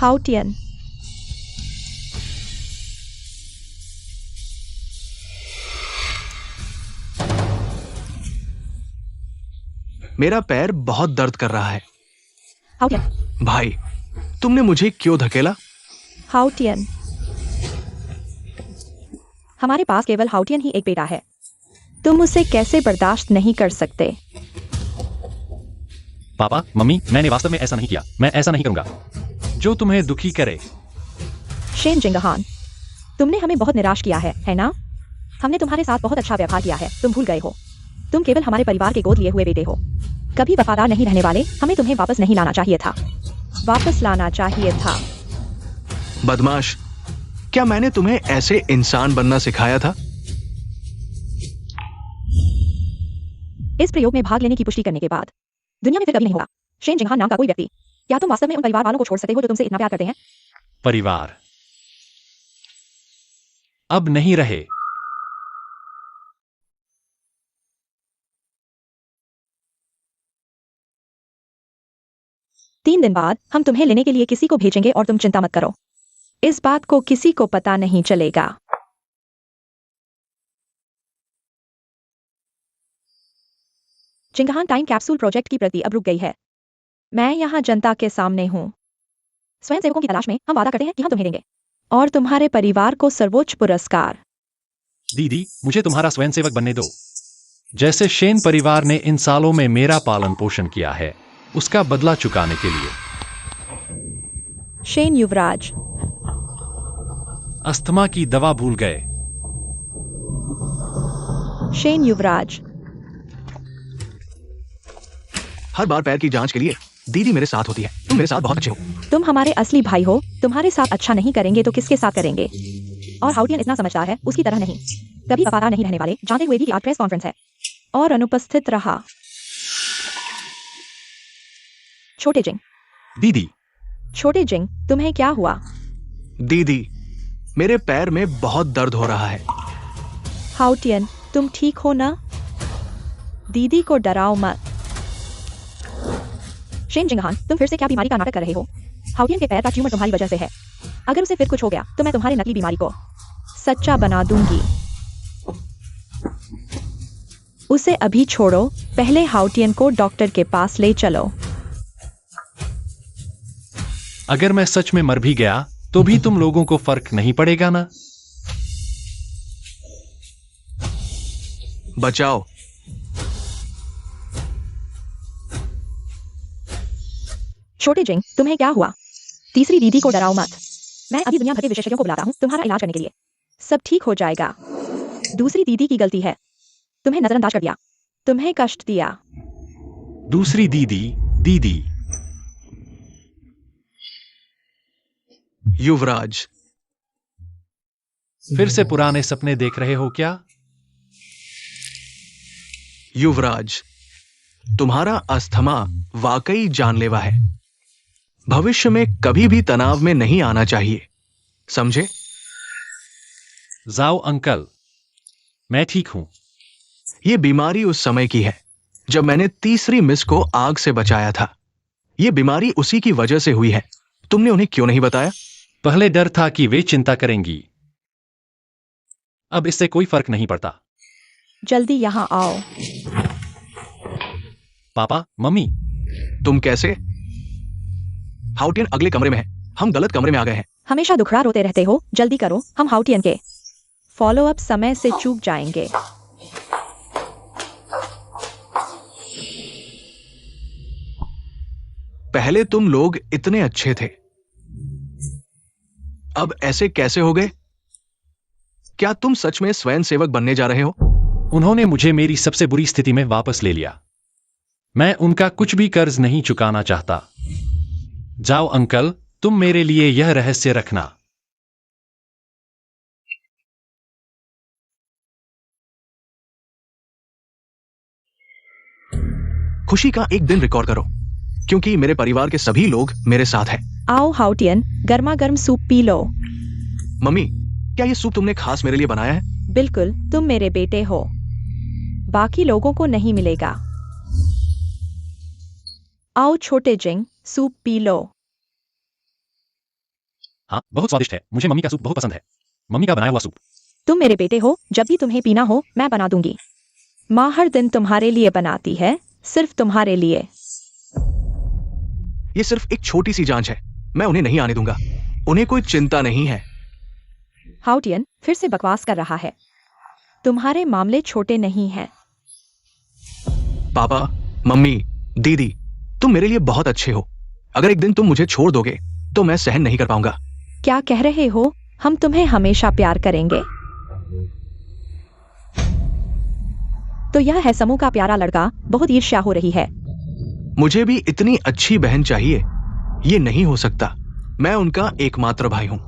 हाउटियन। मेरा पैर बहुत दर्द कर रहा है। हाउटियन। भाई, तुमने मुझे क्यों धकेला? हाउटियन। हमारे पास केवल हाउटियन ही एक बेटा है। तुम उसे कैसे बर्दाश्त नहीं कर सकते? पापा, मम्मी, मैंने वास्तव में ऐसा नहीं किया। मैं ऐसा नहीं करूंगा जो तुम्हें दुखी करे। शेन जिंगहान, तुमने हमें बहुत निराश किया है ना? हमने तुम्हारे साथ बहुत अच्छा व्यवहार किया है, तुम भूल गए हो। तुम केवल हमारे परिवार के गोद लिए हुए बेटे हो, कभी वफादार नहीं रहने वाले। हमें तुम्हें वापस नहीं लाना चाहिए था। वापस लाना चाहिए था। बदमाश, क्या मैंने तुम्हें ऐसे इंसान बनना सिखाया था? इस प्रयोग में भाग लेने की पुष्टि करने के बाद दुनिया में फिर कभी नहीं होगा शेन जिंगहान नाम का कोई व्यक्ति। क्या तुम वास्तव में उन परिवार वालों को छोड़ सकते हो जो तुमसे इतना प्यार करते हैं? परिवार अब नहीं रहे। 3 दिन बाद हम तुम्हें लेने के लिए किसी को भेजेंगे और तुम चिंता मत करो। इस बात को किसी को पता नहीं चलेगा। जिंगहान टाइम कैप्सूल प्रोजेक्ट की प्रगति अब रुक गई है। मैं यहाँ जनता के सामने हूँ। स्वयंसेवकों की तलाश में हम वादा करते हैं कि हम तुम्हें देंगे और तुम्हारे परिवार को सर्वोच्च पुरस्कार। दीदी, मुझे तुम्हारा स्वयंसेवक बनने दो। जैसे शेन परिवार ने इन सालों में मेरा पालन पोषण किया है, उसका बदला चुकाने के लिए। शेन युवराज। अस्थमा की दवा भूल गए। शेन युवराज। हर बार पैर की जांच के लिए दीदी मेरे साथ होती है। तुम मेरे साथ बहुत अच्छे हो। तुम हमारे असली भाई हो। तुम्हारे साथ अच्छा नहीं करेंगे तो किसके साथ करेंगे? और हाउटियन इतना समझदार है, उसकी तरह नहीं। कभी वफादार नहीं रहने वाले, जानते हुए भी कि आज प्रेस कॉन्फ्रेंस है, और अनुपस्थित रहा। छोटे जिंग। दीदी। छोटे जिंग, तुम्हें क्या हुआ? दीदी, मेरे पैर में बहुत दर्द हो रहा है। हाउटियन, तुम ठीक हो ना? दीदी को डराओ मत। शेन जिंगहान, तुम फिर से क्या बीमारी का नाटक कर रहे हो? हाउटियन के पैर का ट्यूमर तुम्हारी वजह से है। अगर उसे फिर कुछ हो गया तो मैं तुम्हारी नकली बीमारी को सच्चा बना दूंगी। उसे अभी छोड़ो, पहले हाउटियन को डॉक्टर के पास ले चलो। अगर मैं सच में मर भी गया तो भी तुम लोगों को फर्क नहीं पड़ेगा ना? बचाओ। छोटे जिंग, तुम्हें क्या हुआ? तीसरी दीदी को डराओ मत। मैं अभी दुनिया भर के विशेषज्ञों को बुलाता हूँ तुम्हारा इलाज करने के लिए। सब ठीक हो जाएगा। दूसरी दीदी की गलती है, तुम्हें नजरअंदाज कर दिया, तुम्हें कष्ट दिया। दूसरी दीदी। दीदी। युवराज। फिर से पुराने सपने देख रहे हो क्या? युवराज, तुम्हारा अस्थमा वाकई जानलेवा है। भविष्य में कभी भी तनाव में नहीं आना चाहिए, समझे? जाओ अंकल, मैं ठीक हूं। यह बीमारी उस समय की है जब मैंने तीसरी मिस को आग से बचाया था। यह बीमारी उसी की वजह से हुई है। तुमने उन्हें क्यों नहीं बताया? पहले डर था कि वे चिंता करेंगी। अब इससे कोई फर्क नहीं पड़ता। जल्दी यहाँ आओ। पापा, मम्मी। तुम कैसे? हाउटियन अगले कमरे में है। हम गलत कमरे में आ गए हैं। हमेशा दुखड़ा रोते रहते हो, जल्दी करो, हम हाउटियन के फॉलो अप समय से चूक जाएंगे। पहले तुम लोग इतने अच्छे थे, अब ऐसे कैसे हो गए? क्या तुम सच में स्वयंसेवक बनने जा रहे हो? उन्होंने मुझे मेरी सबसे बुरी स्थिति में वापस ले लिया। मैं उनका कुछ भी कर्ज नहीं चुकाना चाहता। जाओ अंकल, तुम मेरे लिए यह रहस्य रखना। खुशी का एक दिन रिकॉर्ड करो, क्योंकि मेरे परिवार के सभी लोग मेरे साथ हैं। आओ हाउटियन, गर्मा गर्म सूप पी लो। मम्मी, क्या यह सूप तुमने खास मेरे लिए बनाया है? बिल्कुल, तुम मेरे बेटे हो, बाकी लोगों को नहीं मिलेगा। आओ छोटे जिंग, सूप पी लो। हाँ, बहुत स्वादिष्ट है। मुझे मम्मी का सूप बहुत पसंद है। मम्मी का बनाया हुआ सूप। तुम मेरे बेटे हो, जब भी तुम्हें पीना हो मैं बना दूंगी। माँ हर दिन तुम्हारे लिए बनाती है, सिर्फ तुम्हारे लिए। ये सिर्फ एक छोटी सी जांच है, मैं उन्हें नहीं आने दूंगा। उन्हें कोई चिंता नहीं है। हाउटियन फिर से बकवास कर रहा है। तुम्हारे मामले छोटे नहीं हैं। पापा, मम्मी, दीदी, तुम मेरे लिए बहुत अच्छे हो। अगर एक दिन तुम मुझे छोड़ दोगे तो मैं सहन नहीं कर पाऊंगा। क्या कह रहे हो? हम तुम्हें हमेशा प्यार करेंगे। तो यह है समूह का प्यारा लड़का। बहुत ईर्ष्या हो रही है। मुझे भी इतनी अच्छी बहन चाहिए। ये नहीं हो सकता। मैं उनका एकमात्र भाई हूं।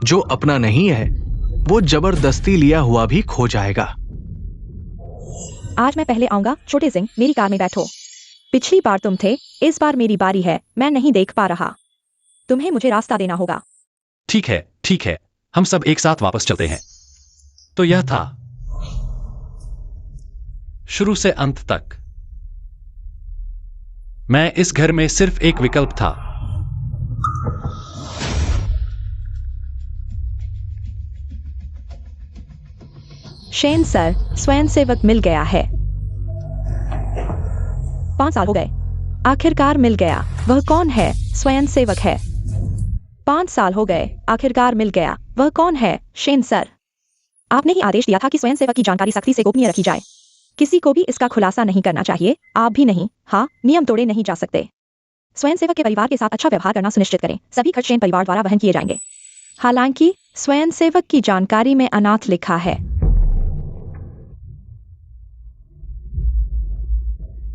जो अपना नहीं है वो जबरदस्ती लिया हुआ भी खो जाएगा। आज मैं पहले आऊंगा। छोटे सिंह, मेरी कार में बैठो। पिछली बार तुम थे, इस बार मेरी बारी है। मैं नहीं देख पा रहा। तुम्हें मुझे रास्ता देना होगा। ठीक है, ठीक है। हम सब एक साथ वापस चलते हैं। तो यह था शुरू से अंत तक। मैं इस घर में सिर्फ एक विकल्प था। शेन सर, स्वयंसेवक मिल गया है। 5 साल हो गए। आखिरकार मिल गया। वह कौन है? स्वयंसेवक है। 5 साल हो गए। आखिरकार मिल गया। वह कौन है? Shane sir. आपने ही आदेश दिया था कि स्वयंसेवक की जानकारी सख्ती से गोपनीय रखी जाए। किसी को भी इसका खुलासा नहीं करना चाहिए। आप भी नहीं। हाँ, नियम तोड़े नहीं जा सकते। स्वयंसेवक के परिवार के साथ अच्छा व्यवहार करना सुनिश्चित करें। सभी खर्च शेन परिवार द्वारा वहन किए जाएंगे। हालांकि स्वयंसेवक की जानकारी में अनाथ लिखा है।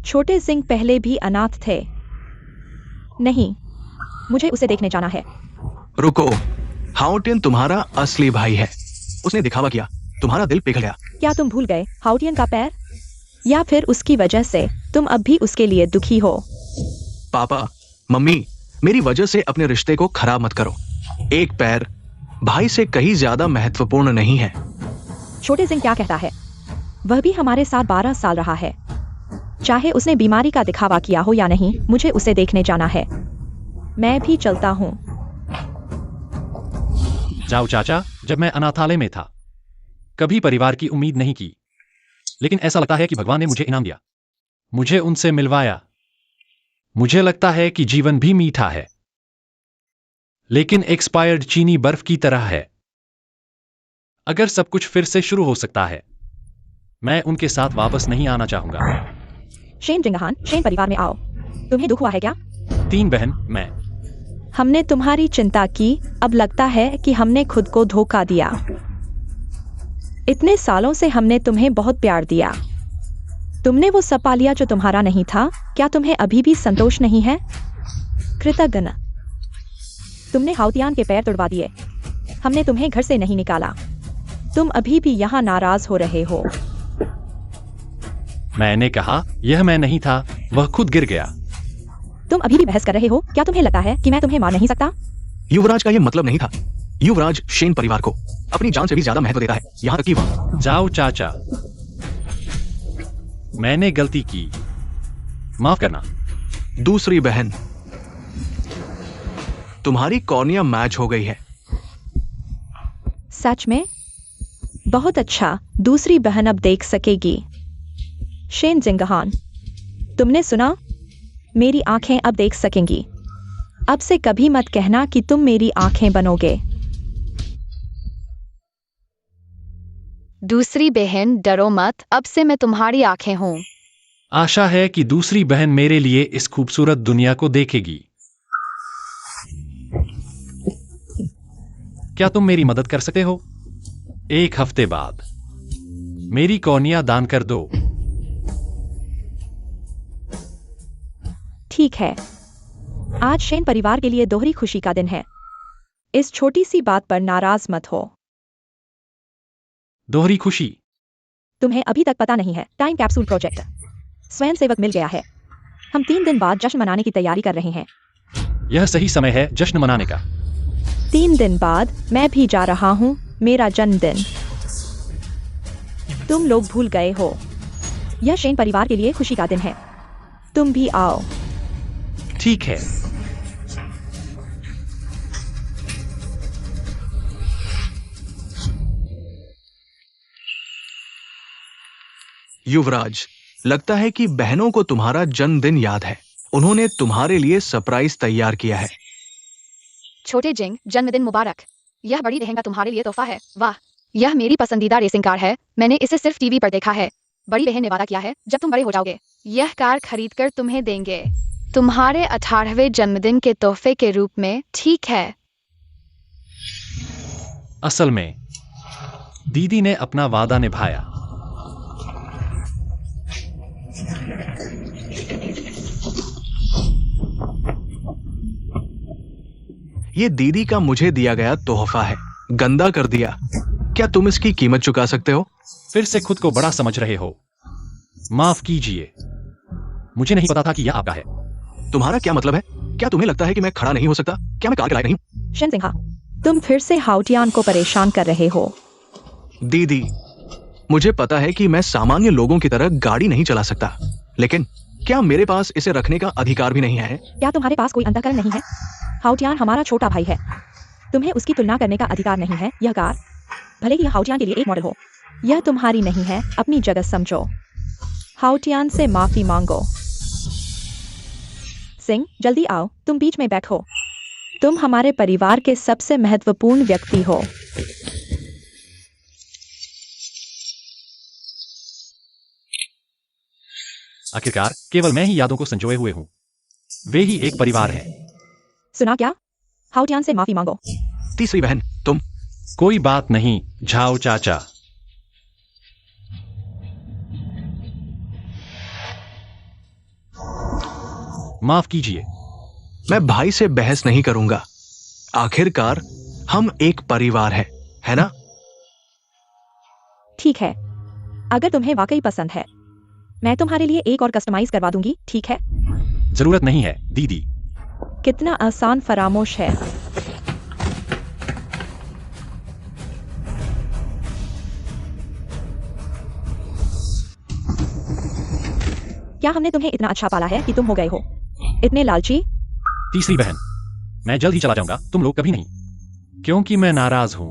छोटे सिंह पहले भी अनाथ थे। नहीं, मुझे उसे देखने जाना है। रुको, हाउटियन तुम्हारा असली भाई है। उसने दिखावा किया, तुम्हारा दिल पिघल गया। क्या तुम भूल गए हाउटियन का पैर? या फिर उसकी वजह से तुम अब भी उसके लिए दुखी हो? पापा, मम्मी, मेरी वजह से अपने रिश्ते को खराब मत करो। एक पैर भाई से कहीं ज्यादा महत्वपूर्ण नहीं है। छोटे सिंह क्या कहता है? वह भी हमारे साथ 12 साल रहा है। चाहे उसने बीमारी का दिखावा किया हो या नहीं, मुझे उसे देखने जाना है। मैं भी चलता हूँ। जाओ चाचा। जब मैं अनाथालय में था, कभी परिवार की उम्मीद नहीं की, लेकिन ऐसा लगता है कि भगवान ने मुझे इनाम दिया। मुझे उनसे मिलवाया। मुझे लगता है कि जीवन भी मीठा है, लेकिन एक्सपायर्ड चीनी बर्फ की तरह है। अगर सब कुछ फिर से शुरू हो सकता है, मैं उनके साथ वापस नहीं आना चाहूंगा। शेन जिंगहान, शेन परिवार में आओ। तुम्हें दुख हुआ है क्या? 3 बहन, मैं। हमने तुम्हारी चिंता की। अब लगता है कि हमने खुद को धोखा दिया। इतने सालों से हमने तुम्हें बहुत प्यार दिया। तुमने वो सब पा लिया जो तुम्हारा नहीं था। क्या तुम्हें अभी भी संतोष नहीं है? कृतज्ञ। तुमने हाउतियान के पैर तोड़वा दिए। हमने तुम्हें घर से नहीं निकाला। तुम अभी भी यहाँ नाराज हो रहे हो। मैंने कहा यह मैं नहीं था, वह खुद गिर गया। तुम अभी भी बहस कर रहे हो? क्या तुम्हें लगता है कि मैं तुम्हें मार नहीं सकता? युवराज का यह मतलब नहीं था। युवराज शेन परिवार को अपनी जान से भी ज्यादा महत्व देता है, यहाँ तक कि वह। जाओ चाचा, मैंने गलती की, माफ करना। दूसरी बहन, तुम्हारी कॉर्निया मैच हो गई है। सच में? बहुत अच्छा। दूसरी बहन अब देख सकेगी। शेन जिंगहान, तुमने सुना? मेरी आंखें अब देख सकेंगी। अब से कभी मत कहना कि तुम मेरी आंखें बनोगे। दूसरी बहन, डरो मत। अब से मैं तुम्हारी आंखें हूं। आशा है कि दूसरी बहन मेरे लिए इस खूबसूरत दुनिया को देखेगी। क्या तुम मेरी मदद कर सकते हो? 1 हफ्ते बाद मेरी कॉर्निया दान कर दो। ठीक है। आज शेन परिवार के लिए दोहरी खुशी का दिन है। इस छोटी सी बात पर नाराज मत हो। दोहरी खुशी? तुम्हें अभी तक पता नहीं है, टाइम कैप्सूल प्रोजेक्ट। स्वयंसेवक मिल गया है। हम 3 दिन बाद जश्न मनाने की तैयारी कर रहे हैं। यह सही समय है जश्न मनाने का। 3 दिन बाद मैं भी जा रहा हूं, मेरा जन्मदिन। तुम लोग भूल गए हो। यह शेन परिवार के लिए खुशी का दिन है। तुम भी आओ। ठीक है। युवराज, लगता है कि बहनों को तुम्हारा जन्मदिन याद है। उन्होंने तुम्हारे लिए सरप्राइज तैयार किया है। छोटे जिंग, जन्मदिन मुबारक। यह बड़ी बहन का तुम्हारे लिए तोहफा है। वाह, यह मेरी पसंदीदा रेसिंग कार है। मैंने इसे सिर्फ टीवी पर देखा है। बड़ी बहन ने वादा किया है जब तुम बड़े हो जाओगे यह कार खरीद कर तुम्हें देंगे, तुम्हारे 18वें जन्मदिन के तोहफे के रूप में। ठीक है। असल में दीदी ने अपना वादा निभाया। ये दीदी का मुझे दिया गया तोहफा है। गंदा कर दिया। क्या तुम इसकी कीमत चुका सकते हो? फिर से खुद को बड़ा समझ रहे हो। माफ कीजिए, मुझे नहीं पता था कि यह आपका है। तुम्हारा क्या मतलब है? क्या तुम्हें लगता है कि मैं खड़ा नहीं हो सकता? क्या मैं कार के लायक नहीं हूं? शेनजिंग, तुम फिर से हाउटियान को परेशान कर रहे हो। दीदी, मुझे पता है कि मैं सामान्य लोगों की तरह गाड़ी नहीं चला सकता, लेकिन क्या मेरे पास इसे रखने का अधिकार भी नहीं है? क्या तुम्हारे पास कोई अंतःकरण नहीं है? हाउटियान हमारा छोटा भाई है। तुम्हें उसकी तुलना करने का अधिकार नहीं है। यह कार, भले ही यह हाउटियान के लिए एक मॉडल हो, यह तुम्हारी नहीं है। अपनी जगह समझो। हाउटियान से माफी मांगो। सिंह, जल्दी आओ, तुम बीच में बैठो। तुम हमारे परिवार के सबसे महत्वपूर्ण व्यक्ति हो। आखिरकार केवल मैं ही यादों को संजोए हुए हूं। वे ही एक परिवार है। सुना क्या? हाउटियान से माफी मांगो। तीसरी बहन, तुम। कोई बात नहीं झाओ चाचा। माफ कीजिए। मैं भाई से बहस नहीं करूंगा। आखिरकार हम एक परिवार है ना? ठीक है, अगर तुम्हें वाकई पसंद है, मैं तुम्हारे लिए एक और कस्टमाइज करवा दूंगी। ठीक है? जरूरत नहीं है दीदी। कितना आसान फरामोश है। क्या हमने तुम्हें इतना अच्छा पाला है कि तुम हो गए हो इतने लालची? तीसरी बहन, मैं जल्द ही चला जाऊंगा, तुम लोग कभी नहीं, क्योंकि मैं नाराज हूं।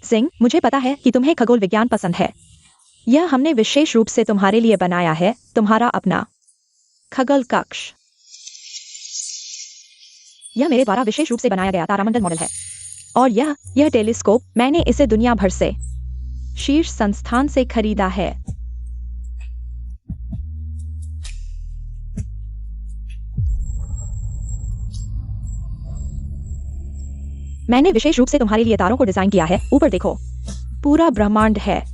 सिंह, मुझे पता है कि तुम्हें खगोल विज्ञान पसंद है। यह हमने विशेष रूप से तुम्हारे लिए बनाया है, तुम्हारा अपना खगोल कक्ष। यह मेरे द्वारा विशेष रूप से बनाया गया तारामंडल मॉडल है। और यह टेलीस्कोप मैंने इसे दुनिया भर से शीर्ष संस्थान से खरीदा है। मैंने विशेष रूप से तुम्हारे लिए तारों को डिजाइन किया है। ऊपर देखो, पूरा ब्रह्मांड है।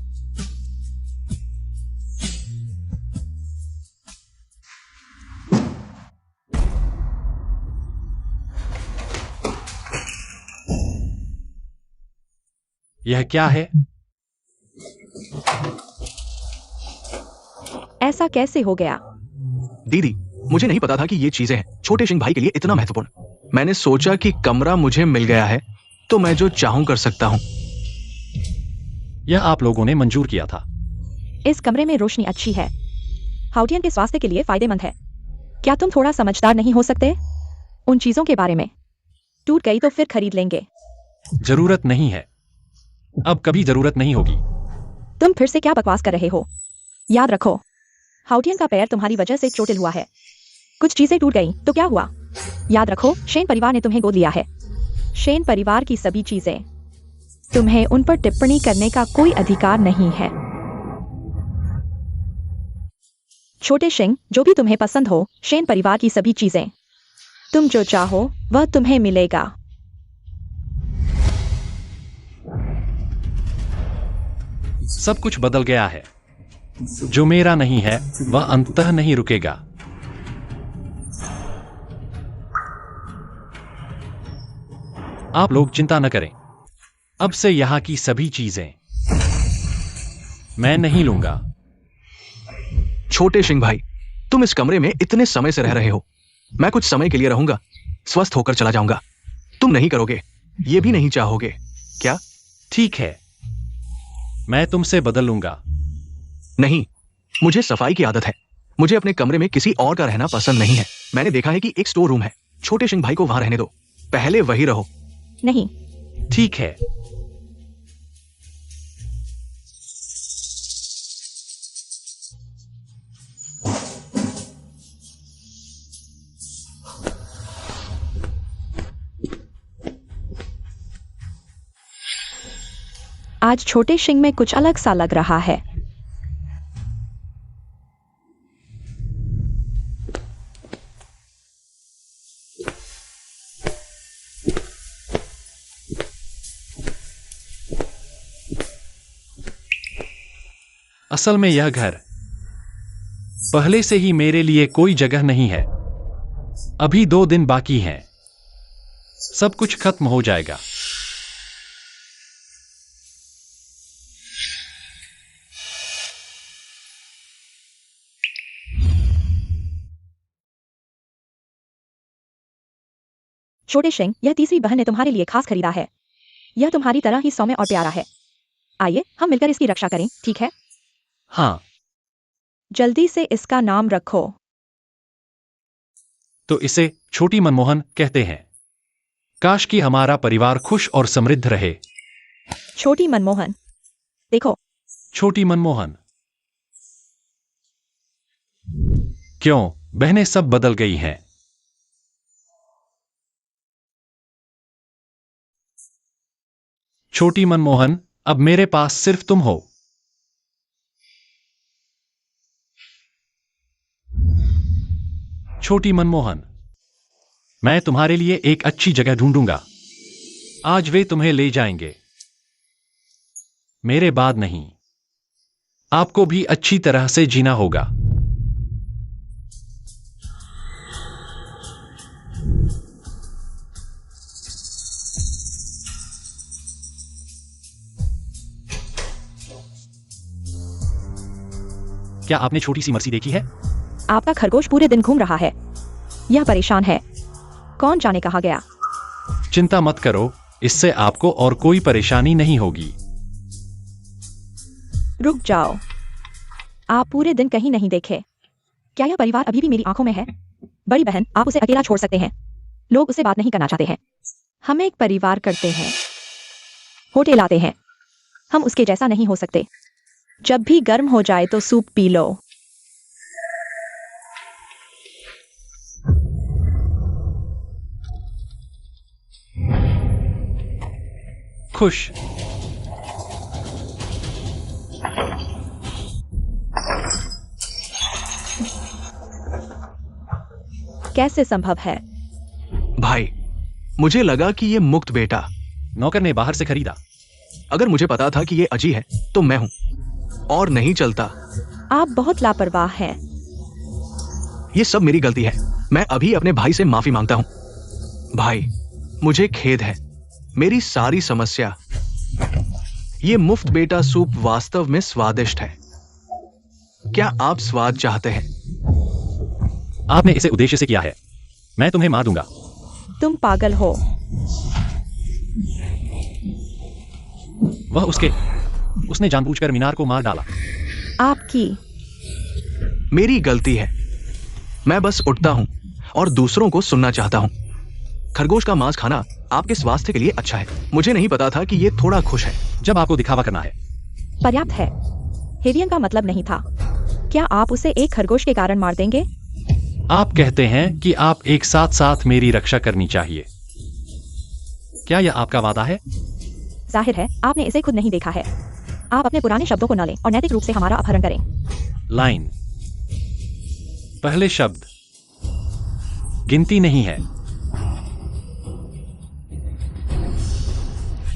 यह क्या है? ऐसा कैसे हो गया? दीदी, मुझे नहीं पता था कि ये चीजें हैं छोटे सिंह भाई के लिए इतना महत्वपूर्ण। मैंने सोचा कि कमरा मुझे मिल गया है तो मैं जो चाहूं कर सकता हूं। यह आप लोगों ने मंजूर किया था। इस कमरे में रोशनी अच्छी है, हाउटियन के स्वास्थ्य के लिए फायदेमंद है। क्या तुम थोड़ा समझदार नहीं हो सकते उन चीजों के बारे में? टूट गई तो फिर खरीद लेंगे। जरूरत नहीं है, अब कभी जरूरत नहीं होगी। तुम फिर से क्या बकवास कर रहे हो? याद रखो, हाउटियन का पैर तुम्हारी वजह से चोटिल हुआ है। कुछ चीजें टूट गई तो क्या हुआ? याद रखो, शेन परिवार ने तुम्हें गोद लिया है। शेन परिवार की सभी चीजें, तुम्हें उन पर टिप्पणी करने का कोई अधिकार नहीं है। छोटे सिंह, जो भी तुम्हें पसंद हो, शेन परिवार की सभी चीजें, तुम जो चाहो वह तुम्हें मिलेगा। सब कुछ बदल गया है। जो मेरा नहीं है वह अंततः नहीं रुकेगा। आप लोग चिंता न करें, अब से यहां की सभी चीजें मैं नहीं लूंगा। छोटे सिंह भाई, तुम इस कमरे में इतने समय से रह रहे हो। मैं कुछ समय के लिए रहूंगा, स्वस्थ होकर चला जाऊंगा। तुम नहीं करोगे, ये भी नहीं चाहोगे क्या? ठीक है, मैं तुमसे बदल लूंगा। नहीं, मुझे सफाई की आदत है। मुझे अपने कमरे में किसी और का रहना पसंद नहीं है। मैंने देखा है कि एक स्टोर रूम है। छोटे सिंह भाई को वहां रहने दो। पहले वही रहो। नहीं। ठीक है। आज छोटे सिंह में कुछ अलग सा लग रहा है। असल में यह घर पहले से ही मेरे लिए कोई जगह नहीं है। अभी 2 दिन बाकी हैं। सब कुछ खत्म हो जाएगा। छोटे सिंह, यह तीसरी बहन ने तुम्हारे लिए खास खरीदा है। यह तुम्हारी तरह ही सौम्य और प्यारा है। आइए हम मिलकर इसकी रक्षा करें, ठीक है? हाँ, जल्दी से इसका नाम रखो। तो इसे छोटी मनमोहन कहते हैं। काश कि हमारा परिवार खुश और समृद्ध रहे। छोटी मनमोहन। देखो, छोटी मनमोहन। क्यों, बहनें सब बदल गई हैं। छोटी मनमोहन, अब मेरे पास सिर्फ तुम हो। छोटी मनमोहन, मैं तुम्हारे लिए एक अच्छी जगह ढूंढूंगा। आज वे तुम्हें ले जाएंगे। मेरे बाद नहीं। आपको भी अच्छी तरह से जीना होगा। क्या आपने छोटी सी मर्सी देखी है? आपका खरगोश पूरे दिन घूम रहा है। यह परेशान है। कौन जाने कहाँ गया। चिंता मत करो, इससे आपको और कोई परेशानी नहीं होगी। रुक जाओ, आप पूरे दिन कहीं नहीं देखे। क्या यह परिवार अभी भी मेरी आंखों में है? बड़ी बहन, आप उसे अकेला छोड़ सकते हैं। लोग उससे बात नहीं करना चाहते हैं। हम एक परिवार करते हैं, होटल आते हैं। हम उसके जैसा नहीं हो सकते। जब भी गर्म हो जाए तो सूप पी लो। खुश। कैसे संभव है? भाई, मुझे लगा कि ये मुक्त बेटा। नौकर ने बाहर से खरीदा। अगर मुझे पता था कि ये अजी है तो मैं हूं और नहीं चलता। आप बहुत लापरवाह हैं। ये सब मेरी गलती है। मैं अभी अपने भाई से माफी मांगता हूं। भाई, मुझे खेद है। मेरी सारी समस्या। ये मुफ्त बेटा सूप वास्तव में स्वादिष्ट है। क्या आप स्वाद चाहते हैं? आपने इसे उद्देश्य से किया है। मैं तुम्हें मार दूंगा। तुम पागल हो। उसने जानबूझकर मीनार को मार डाला। आपकी। मेरी गलती है। मैं बस उठता हूं और दूसरों को सुनना चाहता हूं। खरगोश का मांस खाना आपके स्वास्थ्य के लिए अच्छा है। मुझे नहीं पता था कि ये थोड़ा खुश है। जब आपको दिखावा करना है। पर्याप्त है। हेवियन का मतलब नहीं था। क्या आप उसे एक खरगोश के कारण मार देंगे? आप कहते हैं कि आप एक साथ साथ मेरी रक्षा करनी चाहिए। क्या यह आपका वादा है? जाहिर है, आपने इसे खुद नहीं देखा है। आप अपने पुराने शब्दों को न लें और नैतिक रूप से हमारा अपहरण करें। लाइन। पहले शब्द गिनती नहीं है।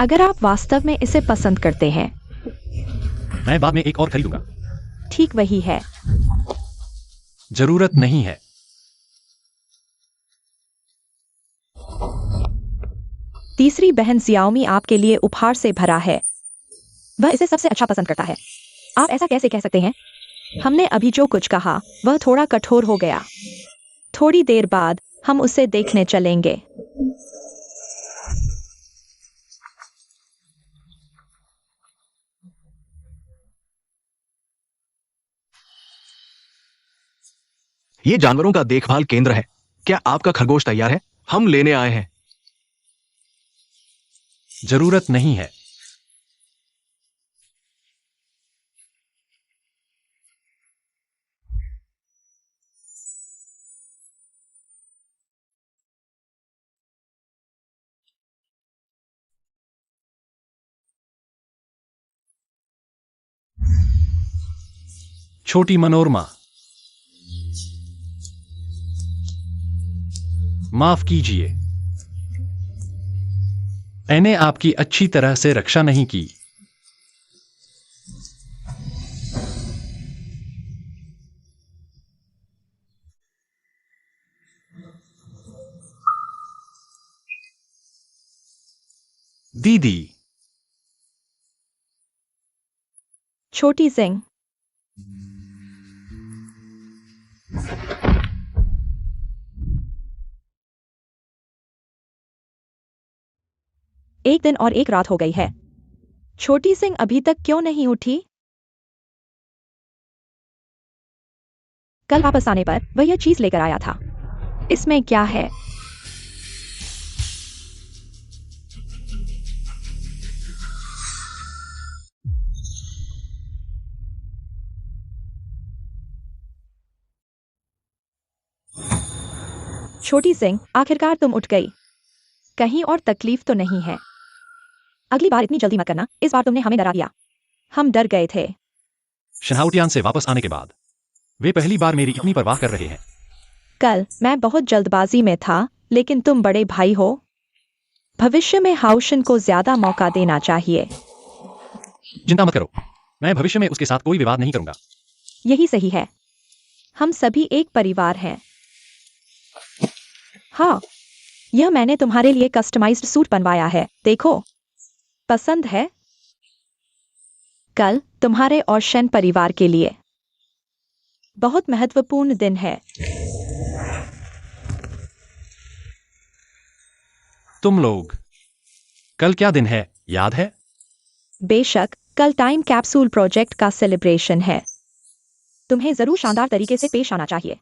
अगर आप वास्तव में इसे पसंद करते हैं, मैं बाद में एक और खरीदूंगा। ठीक वही है। जरूरत नहीं है। तीसरी बहन जियाओमी आपके लिए उपहार से भरा है। वह इसे सबसे अच्छा पसंद करता है। आप ऐसा कैसे कह सकते हैं? हमने अभी जो कुछ कहा वह थोड़ा कठोर हो गया। थोड़ी देर बाद हम उसे देखने चलेंगे। ये जानवरों का देखभाल केंद्र है। क्या आपका खरगोश तैयार है? हम लेने आए हैं। जरूरत नहीं है। छोटी मनोरमा, माफ कीजिए, मैंने आपकी अच्छी तरह से रक्षा नहीं की। दीदी, छोटी जिंग, एक दिन और एक रात हो गई है। छोटी सिंह अभी तक क्यों नहीं उठी? कल वापस आने पर वह यह चीज लेकर आया था। इसमें क्या है? छोटी सिंह, आखिरकार तुम उठ गई। कहीं और तकलीफ तो नहीं है? अगली बार इतनी जल्दी मत करना। इस बार तुमने हमें डरा दिया। हम डर गए थे। शनाउटियान से वापस आने के बाद वे पहली बार मेरी इतनी परवाह कर रहे हैं। कल मैं बहुत जल्दबाजी में था, लेकिन तुम बड़े भाई हो। भविष्य में हाउशन को ज्यादा मौका देना चाहिए। चिंता मत करो, मैं भविष्य में उसके साथ कोई विवाद नहीं करूंगा। यही सही है। हम सभी एक परिवार हैं। हाँ, यह मैंने तुम्हारे लिए कस्टमाइज्ड सूट बनवाया है। देखो, पसंद है? कल तुम्हारे और शेन परिवार के लिए बहुत महत्वपूर्ण दिन है। तुम लोग, कल क्या दिन है, याद है? बेशक, कल टाइम कैप्सूल प्रोजेक्ट का सेलिब्रेशन है। तुम्हें जरूर शानदार तरीके से पेश आना चाहिए।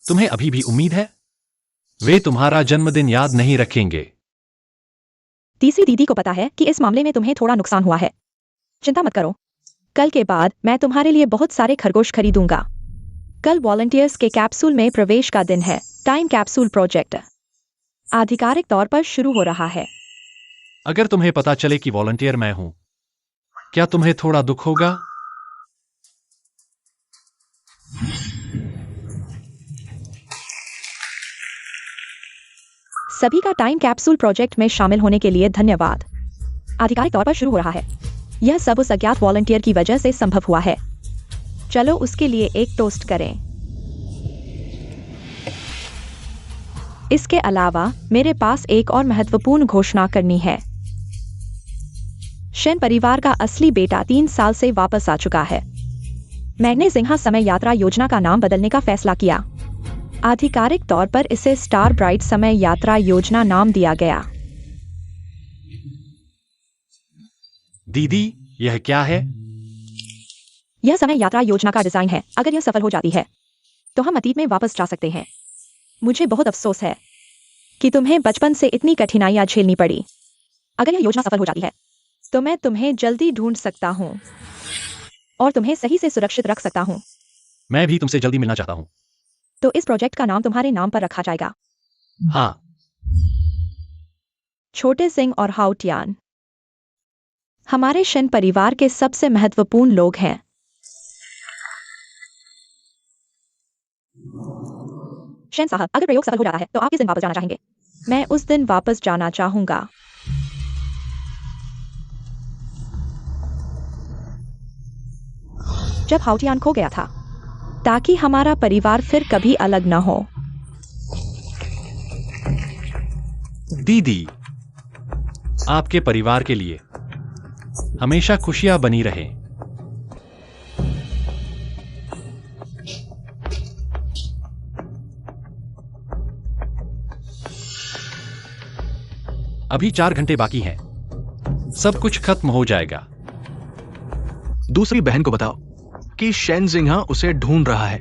तुम्हें अभी भी उम्मीद है वे तुम्हारा जन्मदिन याद नहीं रखेंगे? तीसरी दीदी को पता है कि इस मामले में तुम्हें थोड़ा नुकसान हुआ है। चिंता मत करो, कल के बाद मैं तुम्हारे लिए बहुत सारे खरगोश खरीदूंगा। कल वॉलंटियर्स के कैप्सूल में प्रवेश का दिन है। टाइम कैप्सूल प्रोजेक्ट आधिकारिक तौर पर शुरू हो रहा है। अगर तुम्हें पता चले कि वॉलंटियर मैं हूं, क्या तुम्हें थोड़ा दुख होगा? सभी का टाइम कैप्सूल प्रोजेक्ट में शामिल होने के लिए धन्यवाद। आधिकारिक तौर पर शुरू हो रहा है। यह सब उस अज्ञात वॉलंटियर की वजह से संभव हुआ है। चलो उसके लिए एक टोस्ट करें। इसके अलावा मेरे पास एक और महत्वपूर्ण घोषणा करनी है। शेन परिवार का असली बेटा 3 साल से वापस आ चुका है। मैंने जिंहा समय यात्रा योजना का नाम बदलने का फैसला किया। आधिकारिक तौर पर इसे स्टार ब्राइट समय यात्रा योजना नाम दिया गया। दीदी, यह क्या है? यह समय यात्रा योजना का डिजाइन है। अगर यह सफल हो जाती है तो हम अतीत में वापस जा सकते हैं। मुझे बहुत अफसोस है कि तुम्हें बचपन से इतनी कठिनाइयां झेलनी पड़ी। अगर यह योजना सफल हो जाती है तो मैं तुम्हें जल्दी ढूंढ सकता हूं और तुम्हें सही से सुरक्षित रख सकता हूं। मैं भी तुमसे जल्दी मिलना चाहता हूं। तो इस प्रोजेक्ट का नाम तुम्हारे नाम पर रखा जाएगा। हाँ। छोटे सिंह और हाउटियान हमारे शेन परिवार के सबसे महत्वपूर्ण लोग हैं। शेन साहब, अगर प्रयोग सफल हो जाता है तो आप किस दिन वापस जाना चाहेंगे? मैं उस दिन वापस जाना चाहूंगा जब हाउटियान खो गया था, ताकि हमारा परिवार फिर कभी अलग न हो। दीदी, आपके परिवार के लिए हमेशा खुशियां बनी रहें। अभी 4 घंटे बाकी हैं। सब कुछ खत्म हो जाएगा। दूसरी बहन को बताओ कि शेन जिंहा उसे ढूंढ रहा है।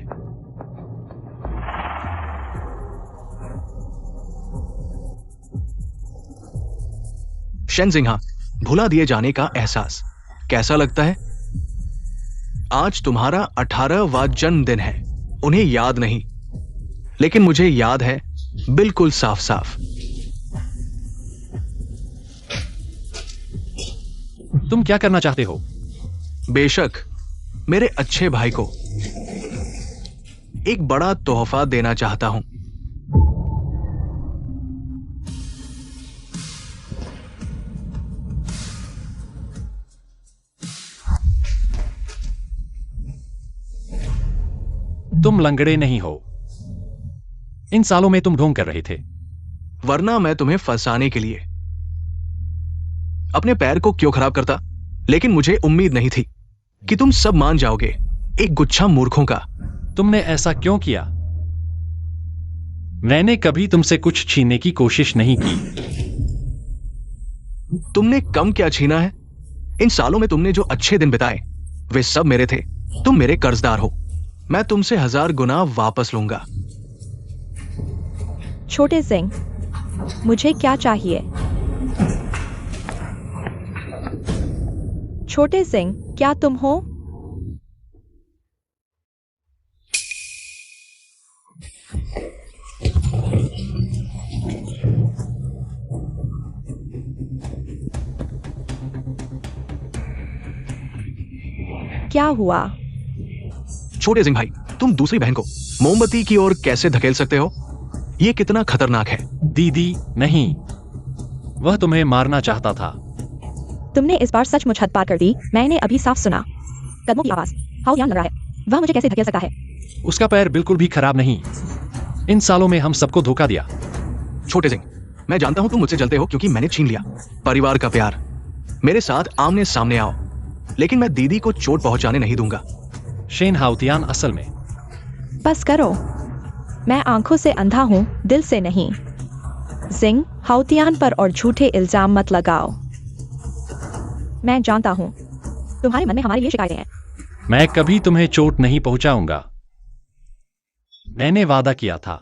शेनजिंगा, भुला दिए जाने का एहसास कैसा लगता है? आज तुम्हारा 18वां जन्मदिन है। उन्हें याद नहीं, लेकिन मुझे याद है, बिल्कुल साफ साफ। तुम क्या करना चाहते हो? बेशक, मेरे अच्छे भाई को एक बड़ा तोहफा देना चाहता हूं। तुम लंगड़े नहीं हो। इन सालों में तुम ढोंग कर रहे थे। वरना मैं तुम्हें फंसाने के लिए अपने पैर को क्यों खराब करता? लेकिन मुझे उम्मीद नहीं थी कि तुम सब मान जाओगे, एक गुच्छा मूर्खों का। तुमने ऐसा क्यों किया? मैंने कभी तुमसे कुछ छीनने की कोशिश नहीं की। तुमने कम क्या छीना है? इन सालों में तुमने जो अच्छे दिन बिताए, वे सब मेरे थे। तुम मेरे कर्जदार हो। मैं तुमसे 1000 गुना वापस लूंगा। छोटे जिंग, मुझे क्या चाहिए? छोटे जिंग, क्या तुम हो? क्या हुआ? छोटे जिंग भाई, तुम दूसरी बहन को मोमबत्ती की ओर कैसे धकेल सकते हो? यह कितना खतरनाक है। दीदी, नहीं। वह तुम्हें मारना चाहता था। तुमने इस बार सचमुच हद पार कर दी। मैंने अभी साफ सुना कदमों की आवाज। हाउ यान लग रहा है। वह मुझे कैसे धकेल सकता है? उसका पैर बिल्कुल भी खराब नहीं। इन सालों में हम सबको धोखा दिया। छोटे जिंग, मैं जानता हूं तुम मुझसे जलते हो क्योंकि मैंने छीन लिया परिवार का प्यार। मेरे साथ आमने सामने आओ, लेकिन मैं दीदी को चोट पहुंचाने नहीं दूंगा। शेन हाउतियान असल में। बस करो। मैं आंखों से अंधा हूं, दिल से नहीं। जिंग, हाउतियान पर और झूठे इल्जाम मत लगाओ। मैं जानता हूं तुम्हारे मन में हमारे लिए शिकायतें हैं। मैं कभी तुम्हें चोट नहीं पहुंचाऊंगा। मैंने वादा किया था,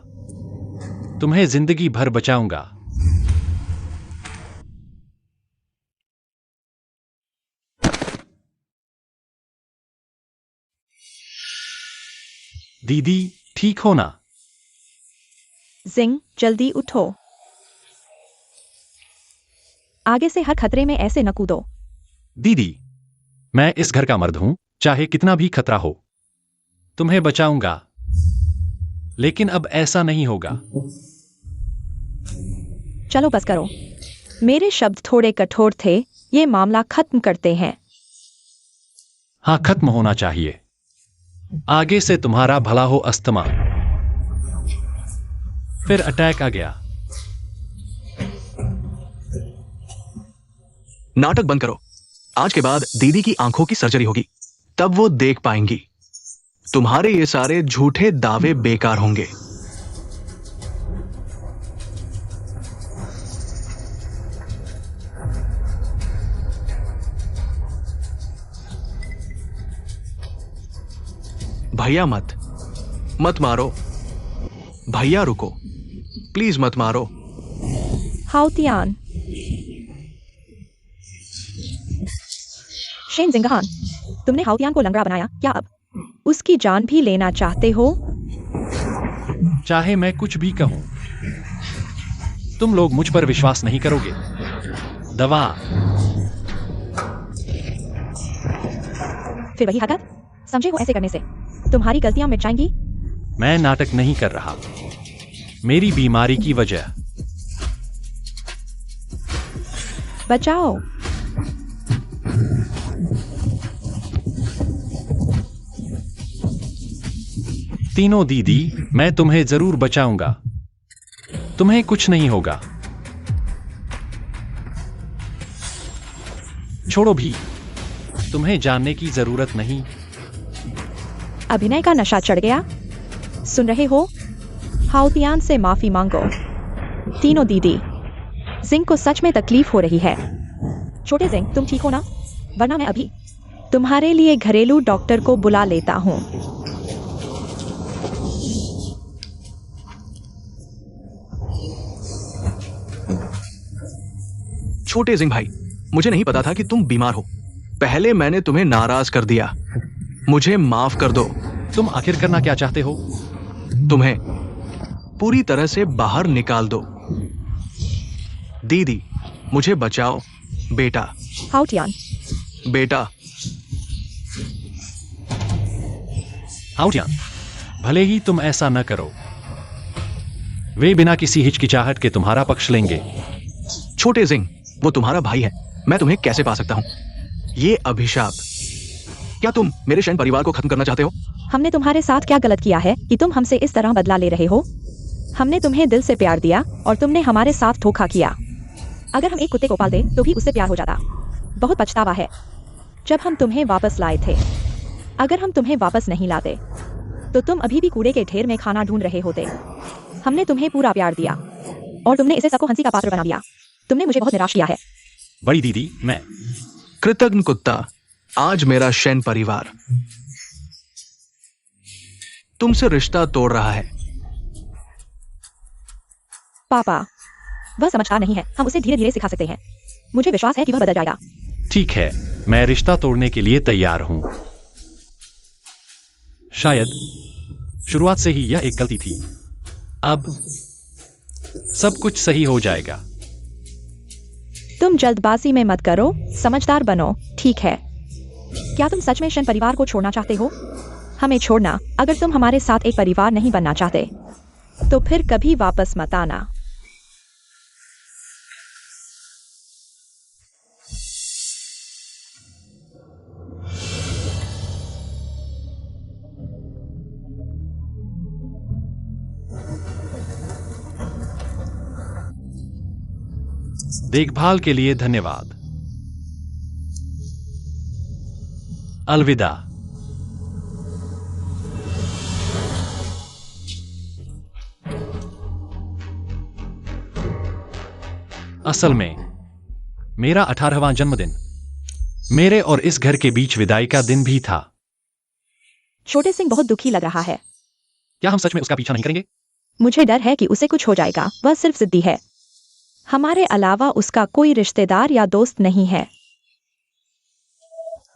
तुम्हें जिंदगी भर बचाऊंगा। दीदी, ठीक हो ना? जिंग, जल्दी उठो। आगे से हर खतरे में ऐसे न कूदो। दीदी, मैं इस घर का मर्द हूं, चाहे कितना भी खतरा हो। तुम्हें बचाऊंगा, लेकिन अब ऐसा नहीं होगा। चलो बस करो। मेरे शब्द थोड़े कठोर थे। ये मामला खत्म करते हैं। हाँ, खत्म होना चाहिए। आगे से तुम्हारा भला हो। अस्थमा। फिर अटैक आ गया। नाटक बंद करो। आज के बाद दीदी की आंखों की सर्जरी होगी, तब वो देख पाएंगी। तुम्हारे ये सारे झूठे दावे बेकार होंगे। भैया मत मारो। भैया रुको, प्लीज मत मारो। हाउतियान। शेन जिंगहान, तुमने हाउतियान को लंगड़ा बनाया। क्या अब उसकी जान भी लेना चाहते हो? चाहे मैं कुछ भी कहूं, तुम लोग मुझ पर विश्वास नहीं करोगे। दवा। फिर वही हरकत? समझे हो ऐसे करने से तुम्हारी गलतियां मिट जाएंगी। मैं नाटक नहीं कर रहा। मेरी बीमारी की वजह। बचाओ। तीनों दीदी, मैं तुम्हें जरूर बचाऊंगा। तुम्हें कुछ नहीं होगा। छोड़ो भी, तुम्हें जानने की जरूरत नहीं। अभिनय का नशा चढ़ गया। सुन रहे हो? हाउतियान से माफी मांगो। तीनों दीदी, जिंग को सच में तकलीफ हो रही है। छोटे जिंग, तुम ठीक हो ना? वरना मैं अभी तुम्हारे लिए घरेलू डॉक्टर को बुला लेता हूं। छोटे जिंग भाई, मुझे नहीं पता था कि तुम बीमार हो। पहले मैंने तुम्हें नाराज कर दिया। मुझे माफ कर दो। तुम आखिर करना क्या चाहते हो? तुम्हें पूरी तरह से बाहर निकाल दो। दीदी, मुझे बचाओ। बेटा, हाउ टियान, बेटा। हाउटियान, भले ही तुम ऐसा न करो। वे बिना किसी हिचकिचाहट के तुम्हारा पक्ष लेंगे। छोटे जिंग, वो तुम्हारा भाई है। मैं तुम्हें कैसे पा सकता हूं? ये अभिशाप। क्या तुम मेरे शैन परिवार को खत्म करना चाहते हो? हमने तुम्हारे साथ क्या गलत किया है कि तुम हमसे इस तरह बदला ले रहे हो? हमने तुम्हें दिल से प्यार दिया और तुमने हमारे साथ धोखा किया। अगर हम एक कुत्ते को पाल दे तो भी उससे प्यार हो जाता। बहुत पछतावा है जब हम तुम्हें वापस लाए थे। अगर हम तुम्हें वापस नहीं लाते तो तुम अभी भी कूड़े के ढेर में खाना ढूंढ रहे होते। हमने तुम्हें पूरा प्यार दिया और तुमने इसे सबको हंसी का पात्र बना दिया। तुमने मुझे बहुत निराश किया है। बड़ी दीदी, मैं कृतज्ञ कुत्ता, आज मेरा शैन परिवार तुमसे रिश्ता तोड़ रहा है। पापा, वह समझदार नहीं है। हम उसे धीरे धीरे सिखा सकते हैं। मुझे विश्वास है कि वह बदल जाएगा। ठीक है, मैं रिश्ता तोड़ने के लिए तैयार हूं। शायद शुरुआत से ही यह एक गलती थी। अब सब कुछ सही हो जाएगा। तुम जल्दबाजी में मत करो, समझदार बनो, ठीक है? क्या तुम सच में शन परिवार को छोड़ना चाहते हो? हमें छोड़ना। अगर तुम हमारे साथ एक परिवार नहीं बनना चाहते तो फिर कभी वापस मत आना। देखभाल के लिए धन्यवाद। अलविदा। असल में मेरा 18वां जन्मदिन मेरे और इस घर के बीच विदाई का दिन भी था। छोटे सिंह बहुत दुखी लग रहा है। क्या हम सच में उसका पीछा नहीं करेंगे? मुझे डर है कि उसे कुछ हो जाएगा। वह सिर्फ जिद्दी है। हमारे अलावा उसका कोई रिश्तेदार या दोस्त नहीं है।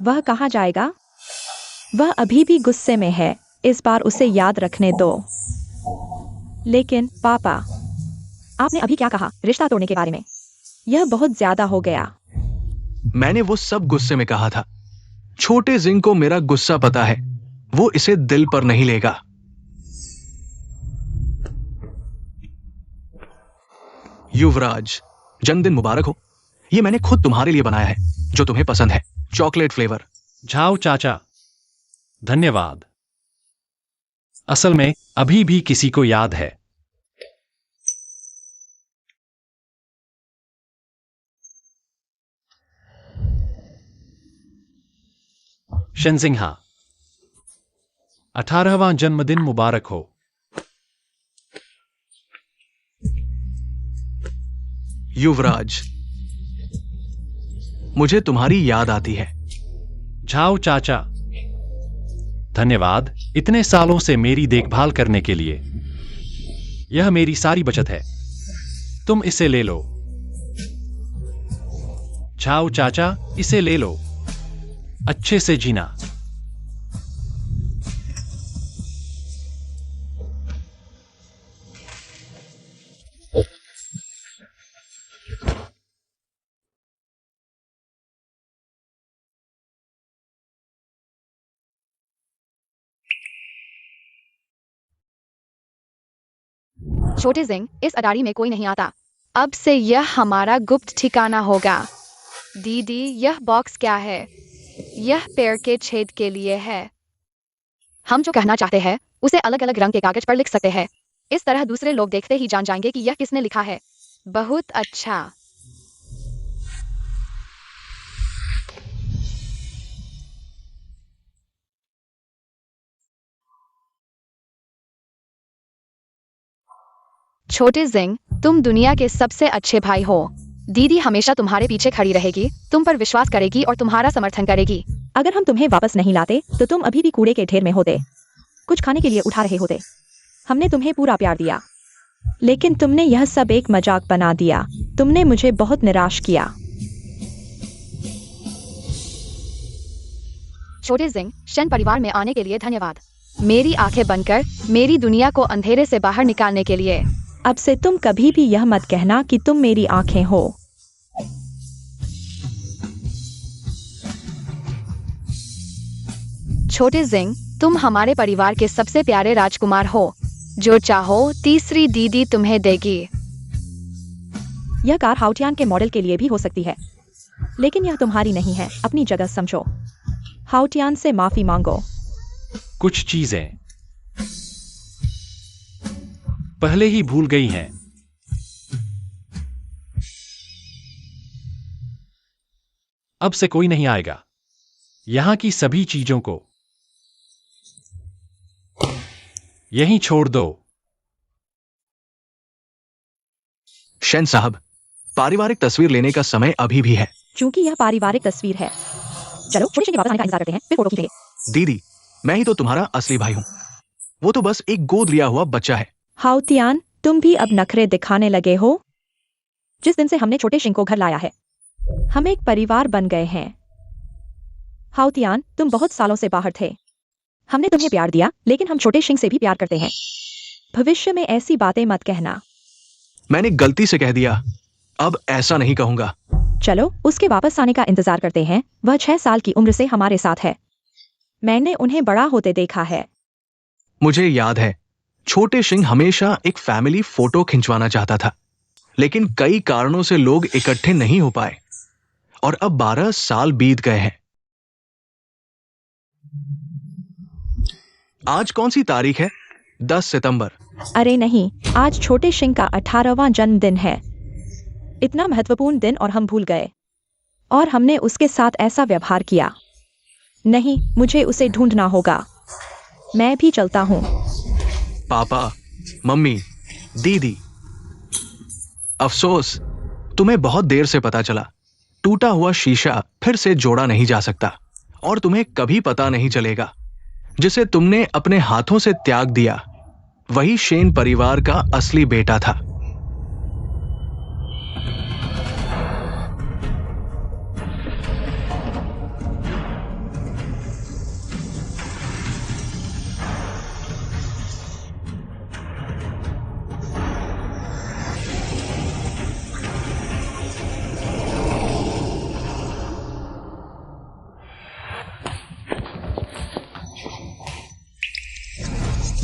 वह कहाँ जाएगा? वह अभी भी गुस्से में है। इस बार उसे याद रखने दो। लेकिन पापा, आपने अभी क्या कहा रिश्ता तोड़ने के बारे में? यह बहुत ज्यादा हो गया। मैंने वो सब गुस्से में कहा था। छोटे जिंग को मेरा गुस्सा पता है। वो इसे दिल पर नहीं लेगा। युवराज, जन्मदिन मुबारक हो। ये मैंने खुद तुम्हारे लिए बनाया है, जो तुम्हें पसंद है, चॉकलेट फ्लेवर। झाओ चाचा, धन्यवाद। असल में अभी भी किसी को याद है। शेनजिंहा, 18वां जन्मदिन मुबारक हो। युवराज, मुझे तुम्हारी याद आती है। झाओ चाचा, धन्यवाद इतने सालों से मेरी देखभाल करने के लिए। यह मेरी सारी बचत है। तुम इसे ले लो। झाओ चाचा, इसे ले लो। अच्छे से जीना। छोटे जिंग, इस अडारी में कोई नहीं आता। अब से यह हमारा गुप्त ठिकाना होगा। दीदी, यह बॉक्स क्या है? यह पैर के छेद के लिए है। हम जो कहना चाहते हैं उसे अलग अलग रंग के कागज पर लिख सकते हैं। इस तरह दूसरे लोग देखते ही जान जाएंगे कि यह किसने लिखा है। बहुत अच्छा। छोटे जिंग, तुम दुनिया के सबसे अच्छे भाई हो। दीदी हमेशा तुम्हारे पीछे खड़ी रहेगी, तुम पर विश्वास करेगी और तुम्हारा समर्थन करेगी। अगर हम तुम्हें वापस नहीं लाते तो तुम अभी भी कूड़े के ढेर में होते, कुछ खाने के लिए उठा रहे होते। हमने तुम्हें पूरा प्यार दिया, लेकिन तुमने यह सब एक मजाक बना दिया। तुमने मुझे बहुत निराश किया। छोटे जिंग, शन परिवार में आने के लिए धन्यवाद। मेरी आंखें बनकर मेरी दुनिया को अंधेरे से बाहर निकालने के लिए। अब से तुम कभी भी यह मत कहना कि तुम मेरी आंखें हो। छोटे जिंग, तुम हमारे परिवार के सबसे प्यारे राजकुमार हो। जो चाहो तीसरी दीदी तुम्हें देगी। यह कार हाउटियान के मॉडल के लिए भी हो सकती है, लेकिन यह तुम्हारी नहीं है। अपनी जगह समझो। हाउटियान से माफी मांगो। कुछ चीजें पहले ही भूल गई हैं। अब से कोई नहीं आएगा। यहां की सभी चीजों को यहीं छोड़ दो। शेन साहब, पारिवारिक तस्वीर लेने का समय अभी भी है। क्योंकि यह पारिवारिक तस्वीर है। चलो छोटे के वापस आने का इंतजार करते हैं, फिर फोटो खींचेंगे। दीदी, मैं ही तो तुम्हारा असली भाई हूं। वो तो बस एक गोद लिया हुआ बच्चा है। हाउतियान, तुम भी अब नखरे दिखाने लगे हो। जिस दिन से हमने छोटे शिंग को घर लाया है, हम एक परिवार बन गए हैं। हाउतियान, तुम बहुत सालों से बाहर थे। हमने तुम्हें प्यार दिया, लेकिन हम छोटे शिंग से भी प्यार करते हैं। भविष्य में ऐसी बातें मत कहना। मैंने गलती से कह दिया, अब ऐसा नहीं कहूंगा। चलो उसके वापस आने का इंतजार करते हैं। वह 6 साल की उम्र से हमारे साथ है। मैंने उन्हें बड़ा होते देखा है। मुझे याद है, छोटे सिंह हमेशा एक फैमिली फोटो खिंचवाना चाहता था, लेकिन कई कारणों से लोग इकट्ठे नहीं हो पाए और अब 12 साल बीत गए हैं। आज कौन सी तारीख है? 10 सितंबर। अरे नहीं, आज छोटे शिंग का 18वां जन्मदिन है। इतना महत्वपूर्ण दिन और हम भूल गए। और हमने उसके साथ ऐसा व्यवहार किया। नहीं, मुझे उसे ढूंढना होगा। मैं भी चलता हूं। पापा, मम्मी, दीदी, अफसोस, तुम्हें बहुत देर से पता चला। टूटा हुआ शीशा फिर से जोड़ा नहीं जा सकता और तुम्हें कभी पता नहीं चलेगा। जिसे तुमने अपने हाथों से त्याग दिया, वही शेन परिवार का असली बेटा था।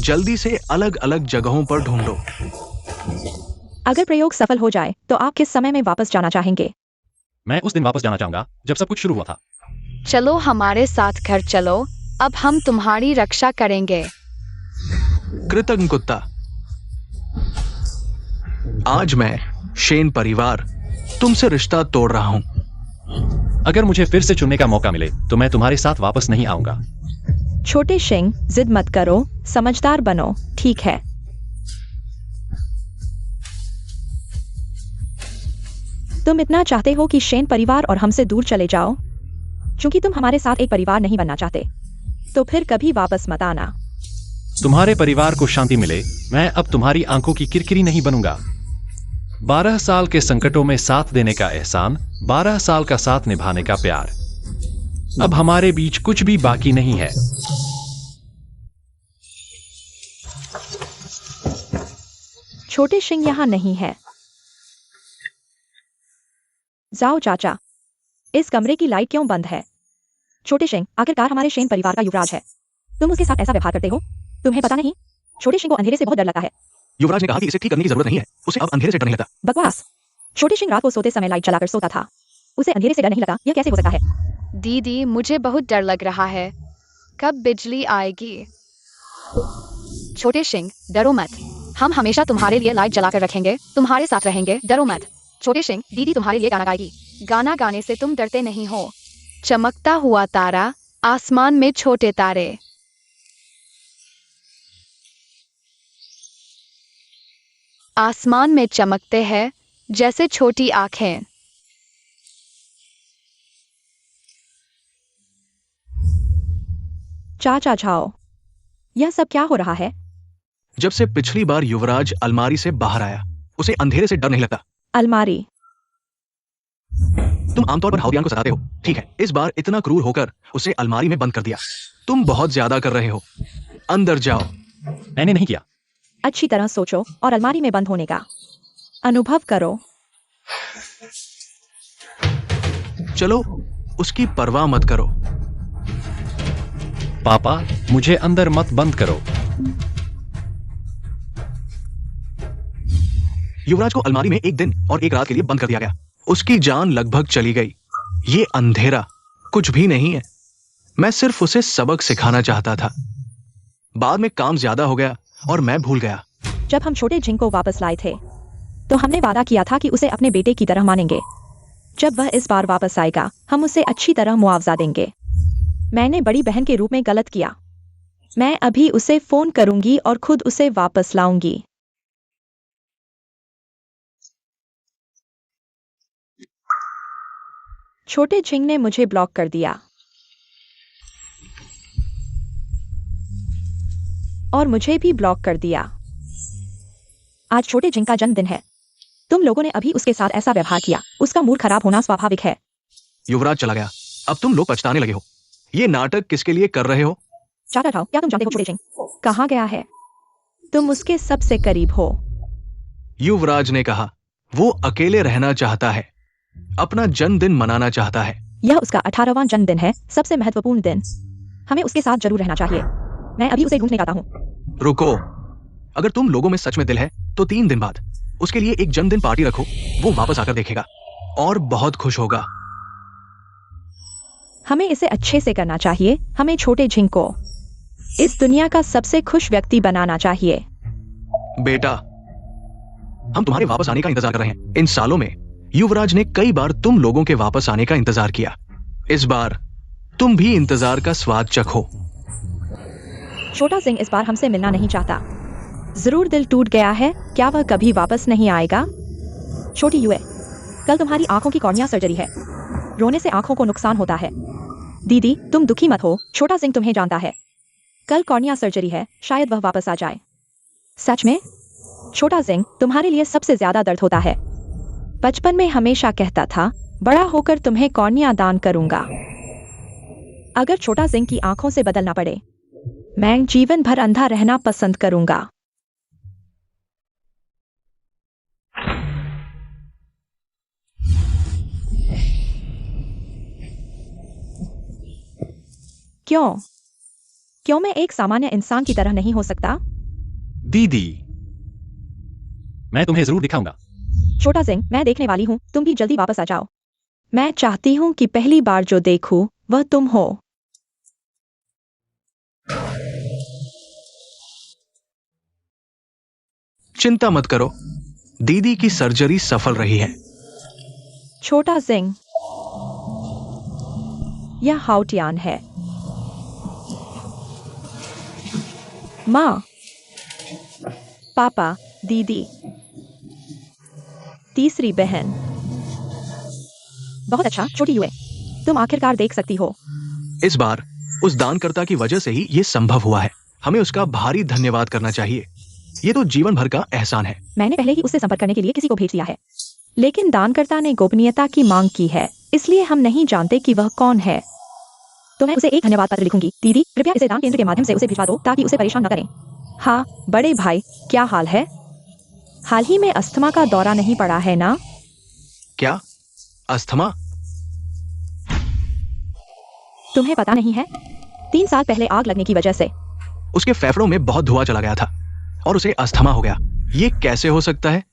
जल्दी से अलग अलग जगहों पर ढूंढो। अगर प्रयोग सफल हो जाए तो आप किस समय में वापस जाना चाहेंगे? मैं उस दिन वापस जाना चाहूंगा जब सब कुछ शुरू हुआ था। चलो हमारे साथ घर चलो। अब हम तुम्हारी रक्षा करेंगे। कृतज्ञ कुत्ता। आज मैं, शेन परिवार, तुमसे रिश्ता तोड़ रहा हूं। अगर मुझे फिर से चुनने का मौका मिले तो मैं तुम्हारे साथ वापस नहीं आऊंगा। छोटे शिंग, जिद मत करो, समझदार बनो, ठीक है? तुम इतना चाहते हो कि शेन परिवार और हमसे दूर चले जाओ? क्योंकि तुम हमारे साथ एक परिवार नहीं बनना चाहते, तो फिर कभी वापस मत आना। तुम्हारे परिवार को शांति मिले, मैं अब तुम्हारी आंखों की किरकिरी नहीं बनूंगा। 12 साल के संकटों में साथ देने का एहसान, 12 साल का साथ निभाने का प्यार। अब हमारे बीच कुछ भी बाकी नहीं है। छोटे शिंग यहाँ नहीं है। जाओ चाचा। इस कमरे की लाइट क्यों बंद है? छोटे शिंग, आखिरकार हमारे शेन परिवार का युवराज है। तुम उसके साथ ऐसा व्यवहार करते हो? तुम्हें पता नहीं? छोटे शिंग को अंधेरे से बहुत डर लगता है। युवराज ने कहा कि इसे ठीक करने की जरूरत नहीं है। उसे अब अंधेरे से डर नहीं लगता। बकवास। छोटे शिंग रात को सोते समय लाइट जलाकर सोता था। उसे अंधेरे से डर नहीं लगा, यह कैसे हो सकता है? दीदी, मुझे बहुत डर लग रहा है। कब बिजली आएगी? छोटे शिंग, डरो मत। हम हमेशा तुम्हारे लिए लाइट जलाकर रखेंगे, तुम्हारे साथ रहेंगे, डरो मत। छोटे शिंग, दीदी तुम्हारे लिए गाना गाएगी। गाना गाने से तुम डरते नहीं हो। चमकता हुआ तारा, आसमान में छोटे तारे। आसमान में चमकते हैं जैसे छोटी आंखें। चाचा झाओ, यह सब क्या हो रहा है? जब से पिछली बार युवराज अलमारी से बाहर आया, उसे अंधेरे से डर नहीं लगता। अलमारी। तुम आमतौर पर हाउडियान को सताते हो, ठीक है। इस बार इतना क्रूर होकर उसे अलमारी में बंद कर दिया। तुम बहुत ज्यादा कर रहे हो। अंदर जाओ। मैंने नहीं किया। अच्छी तरह सोचो और अलमारी में बंद होने का अनुभव करो। चलो, उसकी परवाह मत करो। पापा, मुझे अंदर मत बंद करो। युवराज को अलमारी में एक दिन और एक रात के लिए बंद कर दिया गया। उसकी जान लगभग चली गई। ये अंधेरा कुछ भी नहीं है। मैं सिर्फ उसे सबक सिखाना चाहता था। बाद में काम ज्यादा हो गया और मैं भूल गया। जब हम छोटे जिंग को वापस लाए थे तो हमने वादा किया था कि उसे अपने बेटे की तरह मानेंगे। जब वह इस बार वापस आएगा हम उसे अच्छी तरह मुआवजा देंगे। मैंने बड़ी बहन के रूप में गलत किया। मैं अभी उसे फोन करूंगी और खुद उसे वापस लाऊंगी। छोटे जिंग ने मुझे ब्लॉक कर दिया और मुझे भी ब्लॉक कर दिया। आज छोटे जिंग का जन्मदिन है। तुम लोगों ने अभी उसके साथ ऐसा व्यवहार किया। उसका मूड खराब होना स्वाभाविक है। युवराज चला गया। अब तुम लोग पछताने लगे हो। ये नाटक किसके लिए कर रहे हो? चाचा था, क्या तुम जानते हो छोटे जिंग कहाँ गया है? तुम उसके सबसे करीब हो। युवराज ने कहा। वो अकेले रहना चाहता है, अपना जन्मदिन मनाना चाहता है। यह उसका 18वां जन्मदिन है, सबसे महत्वपूर्ण दिन। हमें उसके साथ जरूर रहना चाहिए। मैं अभी उसे ढूंढने जाता हूँ। रुको, अगर तुम लोगों में सच में दिल है तो 3 दिन बाद उसके लिए एक जन्मदिन पार्टी रखो। वो वापस आकर देखेगा और बहुत खुश होगा। हमें इसे अच्छे से करना चाहिए। हमें छोटे झिंग को इस दुनिया का सबसे खुश व्यक्ति बनाना चाहिए। बेटा, हम तुम्हारे वापस आने का इंतजार कर रहे हैं। इन सालों में युवराज ने कई बार तुम लोगों के वापस आने का इंतजार किया। इस बार तुम भी इंतजार का स्वाद चखो। छोटा सिंह इस बार हमसे मिलना नहीं चाहता। जरूर दिल टूट गया है। क्या वह कभी वापस नहीं आएगा? छोटी युए, कल तुम्हारी आंखों की कॉर्निया सर्जरी है। रोने से आंखों को नुकसान होता है। दीदी, तुम दुखी मत हो। छोटा सिंह तुम्हें जानता है। कल कॉर्निया सर्जरी है, शायद वह वापस आ जाए। सच में? छोटा सिंह, तुम्हारे लिए सबसे ज्यादा दर्द होता है। बचपन में हमेशा कहता था, बड़ा होकर तुम्हें कॉर्निया दान करूंगा। अगर छोटा सिंह की आंखों से बदलना पड़े, मैं जीवन भर अंधा रहना पसंद करूंगा। क्यों? क्यों मैं एक सामान्य इंसान की तरह नहीं हो सकता? दीदी, मैं तुम्हें जरूर दिखाऊंगा। छोटा सिंह, मैं देखने वाली हूँ। तुम भी जल्दी वापस आ जाओ। मैं चाहती हूँ कि पहली बार जो देखूं वह तुम हो। चिंता मत करो, दीदी की सर्जरी सफल रही है। छोटा सिंह, यह हाउटियान है। माँ, पापा, दीदी, तीसरी बहन। बहुत अच्छा छोटी युए, तुम आखिरकार देख सकती हो। इस बार उस दानकर्ता की वजह से ही ये संभव हुआ है। हमें उसका भारी धन्यवाद करना चाहिए। ये तो जीवन भर का एहसान है। मैंने पहले ही उससे संपर्क करने के लिए किसी को भेज दिया है, लेकिन दानकर्ता ने गोपनीयता की मांग की है, इसलिए हम नहीं जानते कि वह कौन है। तो मैं उसे एक धन्यवाद पत्र लिखूंगी। दीदी, कृपया इसे दान केंद्र के माध्यम से उसे भिजवा दो ताकि उसे परेशान न करें। हाँ, बड़े भाई, क्या हाल है? हाल ही में अस्थमा का दौरा नहीं पड़ा है ना? क्या? अस्थमा? तुम्हें पता नहीं है? 3 साल पहले आग लगने की वजह से उसके फेफड़ों में बहुत धुआं चला गया था और उसे अस्थमा हो गया। ये कैसे हो सकता है?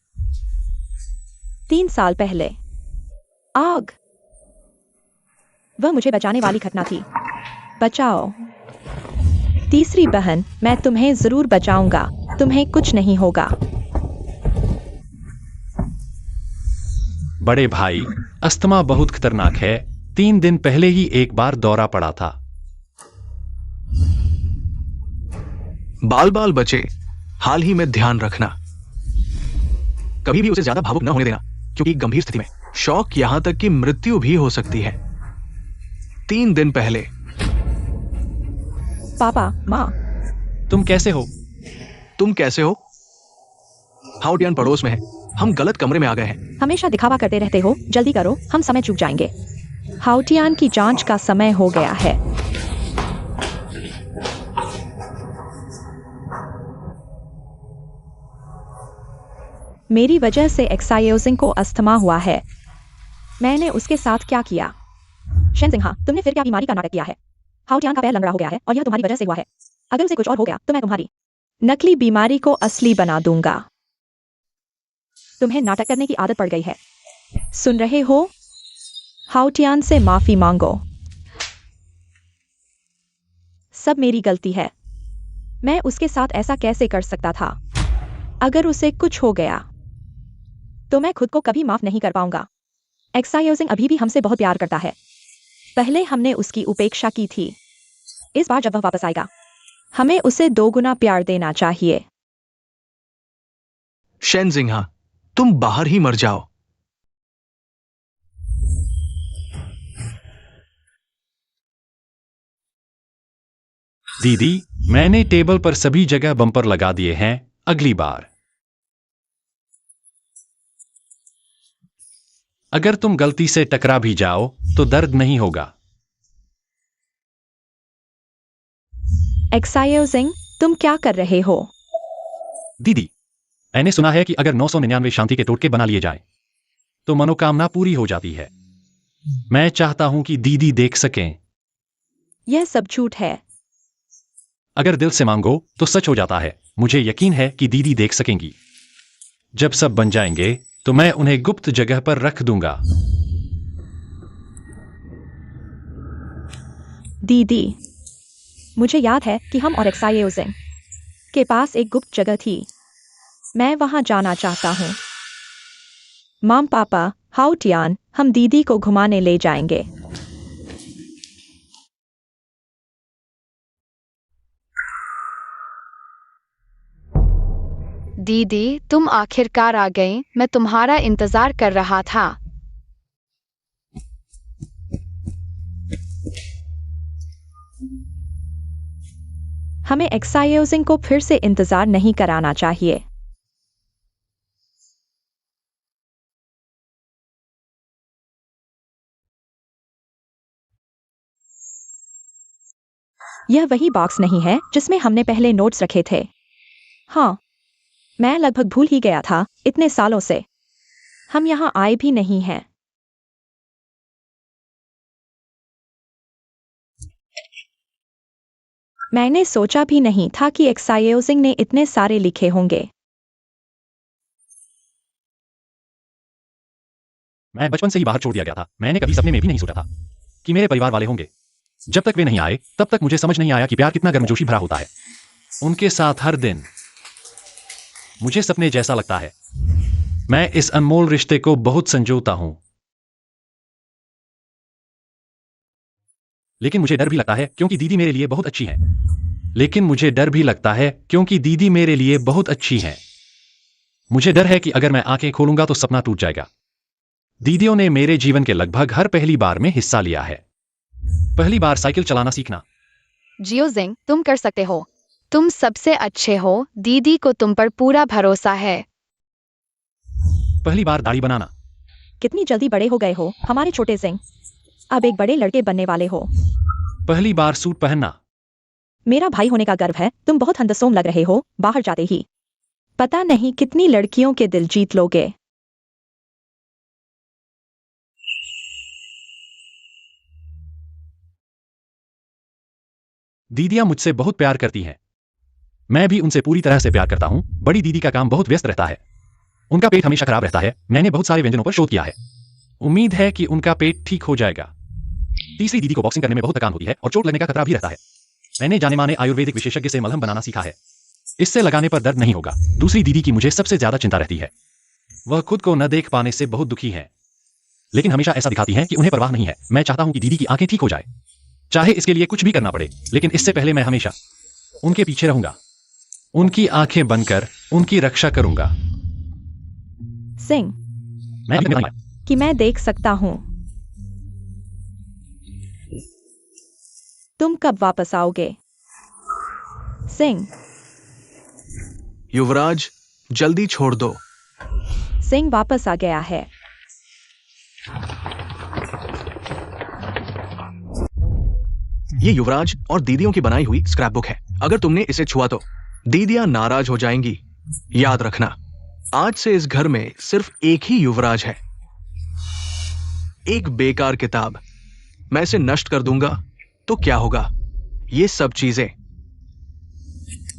3 साल पहले आग, वह मुझे बचाने वाली घटना थी। बचाओ। तीसरी बहन, मैं तुम्हें जरूर बचाऊंगा। तुम्हें कुछ नहीं होगा। बड़े भाई, अस्थमा बहुत खतरनाक है। 3 दिन पहले ही एक बार दौरा पड़ा था। बाल बाल बचे, हाल ही में ध्यान रखना। कभी भी उसे ज्यादा भावुक न होने देना, क्योंकि गंभीर स्थिति में शौक यहां तक कि मृत्यु भी हो सकती है। 3 दिन पहले। पापा, माँ, तुम कैसे हो? तुम कैसे हो? हाउटियान पड़ोस में है। हम गलत कमरे में आ गए हैं। हमेशा दिखावा करते रहते हो, जल्दी करो, हम समय चूक जाएंगे। हाउटियान की जांच का समय हो गया है। मेरी वजह से एक्सायोजिंग को अस्थमा हुआ है। मैंने उसके साथ क्या किया? शेनजिंग, तुमने फिर क्या बीमारी का नाटक किया है? हाउटियान का पैर लंगड़ा हो गया है और यह तुम्हारी वजह से हुआ है। अगर उसे कुछ और हो गया तो मैं तुम्हारी नकली बीमारी को असली बना दूंगा। तुम्हें नाटक करने की आदत पड़ गई है। सुन रहे हो? हाउटियान से माफी मांगो। सब मेरी गलती है। मैं उसके साथ ऐसा कैसे कर सकता था? अगर उसे कुछ हो गया तो मैं खुद को कभी माफ नहीं कर पाऊंगा। एक्सायोजिंग अभी भी हमसे बहुत प्यार करता है। पहले हमने उसकी उपेक्षा की थी। इस बार जब वह वापस आएगा हमें उसे 2 गुना प्यार देना चाहिए। शेनजिंग, तुम बाहर ही मर जाओ। दीदी, मैंने टेबल पर सभी जगह बम्पर लगा दिए हैं। अगली बार अगर तुम गलती से टकरा भी जाओ तो दर्द नहीं होगा। एक्सायोजिंग, तुम क्या कर रहे हो? दीदी, मैंने सुना है कि अगर 999 शांति के टोटके बना लिए जाएं, तो मनोकामना पूरी हो जाती है। मैं चाहता हूं कि दीदी देख सकें। यह सब झूठ है। अगर दिल से मांगो तो सच हो जाता है। मुझे यकीन है कि दीदी देख सकेंगी। जब सब बन जाएंगे तो मैं उन्हें गुप्त जगह पर रख दूंगा। दीदी, मुझे याद है कि हम और एक्सायोजिंग के पास एक गुप्त जगह थी। मैं वहां जाना चाहता हूं। माम पापा, हाउटियान, हम दीदी को घुमाने ले जाएंगे। दीदी, तुम आखिरकार आ गई। मैं तुम्हारा इंतजार कर रहा था। हमें एक्सायोजिंग को फिर से इंतजार नहीं कराना चाहिए। यह वही बॉक्स नहीं है जिसमें हमने पहले नोट्स रखे थे। हाँ, मैं लगभग भूल ही गया था। इतने सालों से हम यहाँ आए भी नहीं हैं। मैंने सोचा भी नहीं था कि एक्सायोजिंग ने इतने सारे लिखे होंगे। मैं बचपन से ही बाहर छोड़ दिया गया था। मैंने कभी सपने में भी नहीं सोचा था कि मेरे परिवार वाले होंगे। जब तक वे नहीं आए तब तक मुझे समझ नहीं आया कि प्यार कितना गर्मजोशी भरा होता है। उनके साथ हर दिन मुझे सपने जैसा लगता है। मैं इस अनमोल रिश्ते को बहुत संजोता हूं, लेकिन मुझे डर भी लगता है क्योंकि दीदी मेरे लिए बहुत अच्छी है। लेकिन मुझे डर भी लगता है क्योंकि दीदी मेरे लिए बहुत अच्छी है। मुझे डर है कि अगर मैं आंखें खोलूंगा तो सपना टूट जाएगा। दीदियों ने मेरे जीवन के लगभग हर पहली बार में हिस्सा लिया है। पहली बार साइकिल चलाना सीखना। जियोजिंग, तुम कर सकते हो। तुम सबसे अच्छे हो। दीदी को तुम पर पूरा भरोसा है। पहली बार दाढ़ी बनाना। कितनी जल्दी बड़े हो गए हो हमारे छोटे जिंग। अब एक बड़े लड़के बनने वाले हो। पहली बार सूट पहनना। मेरा भाई होने का गर्व है। तुम बहुत हंदसोम लग रहे हो बाहर जाते ही। पता नहीं कितनी लड़कियों के दिल जीत लोगे। दीदियां मुझसे बहुत प्यार करती हैं। मैं भी उनसे पूरी तरह से प्यार करता हूं। बड़ी दीदी का काम बहुत व्यस्त रहता है। उनका पेट हमेशा खराब रहता है। मैंने बहुत सारे व्यंजनों पर शोध किया है। उम्मीद है कि उनका पेट ठीक हो जाएगा। तीसरी दीदी को बॉक्सिंग करने में बहुत थकान होती है और चोट लगने का खतरा भी रहता है। मैंने जाने माने आयुर्वेदिक विशेषज्ञ से मलहम बनाना सीखा है। इससे लगाने पर दर्द नहीं होगा। दूसरी दीदी की मुझे सबसे ज्यादा चिंता रहती है। वह खुद को न देख पाने से बहुत दुखी है, लेकिन हमेशा ऐसा दिखाती हैं कि उन्हें परवाह नहीं है। मैं चाहता हूं कि दीदी की आंखें ठीक हो जाए, चाहे इसके लिए कुछ भी करना पड़े। लेकिन इससे पहले मैं हमेशा उनके पीछे रहूंगा, उनकी आंखें बनकर उनकी रक्षा करूंगा। सिंह, कि मैं देख सकता हूं। तुम कब वापस आओगे? सिंह, युवराज, जल्दी छोड़ दो। सिंह वापस आ गया है। ये युवराज और दीदियों की बनाई हुई स्क्रैप बुक है। अगर तुमने इसे छुआ तो दीदियां नाराज हो जाएंगी। याद रखना, आज से इस घर में सिर्फ एक ही युवराज है। एक बेकार किताब, मैं इसे नष्ट कर दूंगा तो क्या होगा? ये सब चीजें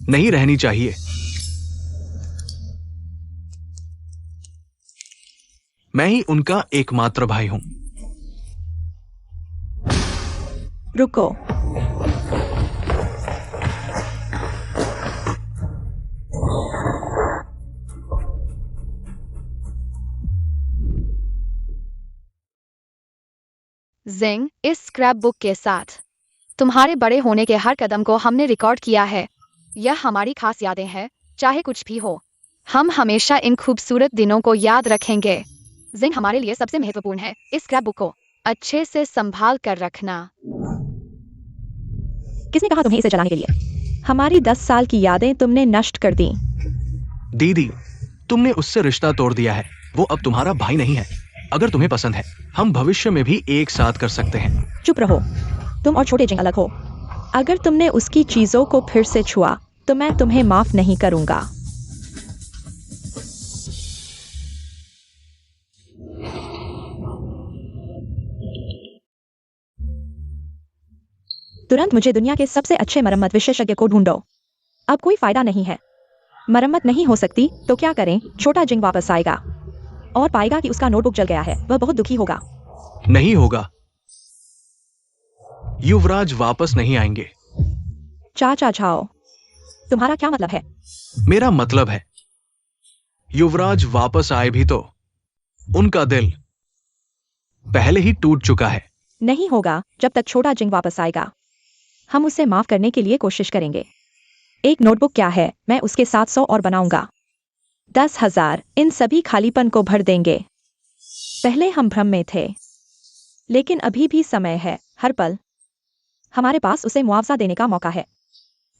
नहीं रहनी चाहिए। मैं ही उनका एकमात्र भाई हूं। रुको, जिंग, इस स्क्रैप बुक के साथ तुम्हारे बड़े होने के हर कदम को हमने रिकॉर्ड किया है। यह हमारी खास यादें हैं, चाहे कुछ भी हो। हम हमेशा इन खूबसूरत दिनों को याद रखेंगे। जिंग हमारे लिए सबसे महत्वपूर्ण है। इस स्क्रैप बुक को अच्छे से संभाल कर रखना। किसने कहा तुम्हें इसे जलाने के लिए? हमारी 10 साल की यादें तुमने नष्ट कर दी। दीदी, तुमने उससे रिश्ता तोड़ दिया है। वो अब तुम्हारा भाई नहीं है। अगर तुम्हें पसंद है, हम भविष्य में भी एक साथ कर सकते हैं। चुप रहो, तुम और छोटे जिंग अलग हो। अगर तुमने उसकी चीजों को फिर से छुआ तो मैं तुम्हें माफ नहीं करूंगा। तुरंत मुझे दुनिया के सबसे अच्छे मरम्मत विशेषज्ञ को ढूंढो। अब कोई फायदा नहीं है। मरम्मत नहीं हो सकती तो क्या करें? छोटा जिंग वापस आएगा और पाएगा कि उसका नोटबुक जल गया है। वह बहुत दुखी होगा। नहीं होगा। युवराज वापस नहीं आएंगे। चाचा झाओ, तुम्हारा क्या मतलब है? मेरा मतलब है, युवराज वापस आए भी तो उनका दिल पहले ही टूट चुका है। नहीं होगा जब तक छोटा जिंग वापस आएगा। हम उसे माफ करने के लिए कोशिश करेंगे। एक नोटबुक क्या है, मैं उसके 700 और बनाऊंगा। 10,000 इन सभी खालीपन को भर देंगे। पहले हम भ्रम में थे, लेकिन अभी भी समय है। हर पल हमारे पास उसे मुआवजा देने का मौका है।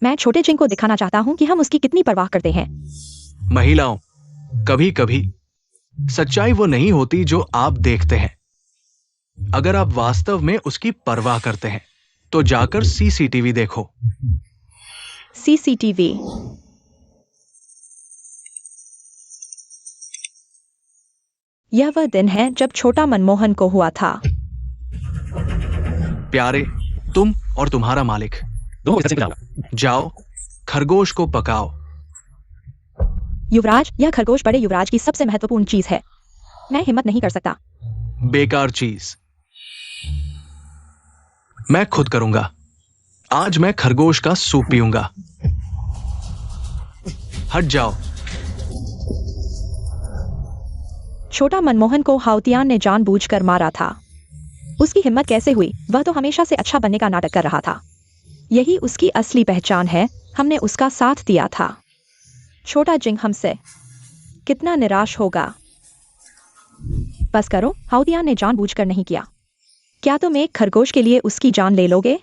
मैं छोटे जिंग को दिखाना चाहता हूं कि हम उसकी कितनी परवाह करते हैं। महिलाओं, कभी कभी सच्चाई वो नहीं होती जो आप देखते हैं। अगर आप वास्तव में उसकी परवाह करते हैं तो जाकर सीसीटीवी देखो। सीसीटीवी? यह वह दिन है जब छोटा मनमोहन को हुआ था। प्यारे, तुम और तुम्हारा मालिक दोनों इस तरह से मिलाऊंगा। जाओ, खरगोश को पकाओ। युवराज, यह खरगोश बड़े युवराज की सबसे महत्वपूर्ण चीज है। मैं हिम्मत नहीं कर सकता। बेकार चीज मैं खुद करूंगा। आज मैं खरगोश का सूप पीऊंगा। हट जाओ। छोटा मनमोहन को हाउतियान ने जानबूझकर मारा था। उसकी हिम्मत कैसे हुई? वह तो हमेशा से अच्छा बनने का नाटक कर रहा था। यही उसकी असली पहचान है। हमने उसका साथ दिया था। छोटा जिंग हमसे कितना निराश होगा। बस करो, हाउतियान ने जानबूझकर नहीं किया। क्या तुम एक खरगोश के लिए उसकी जान ले लोगे?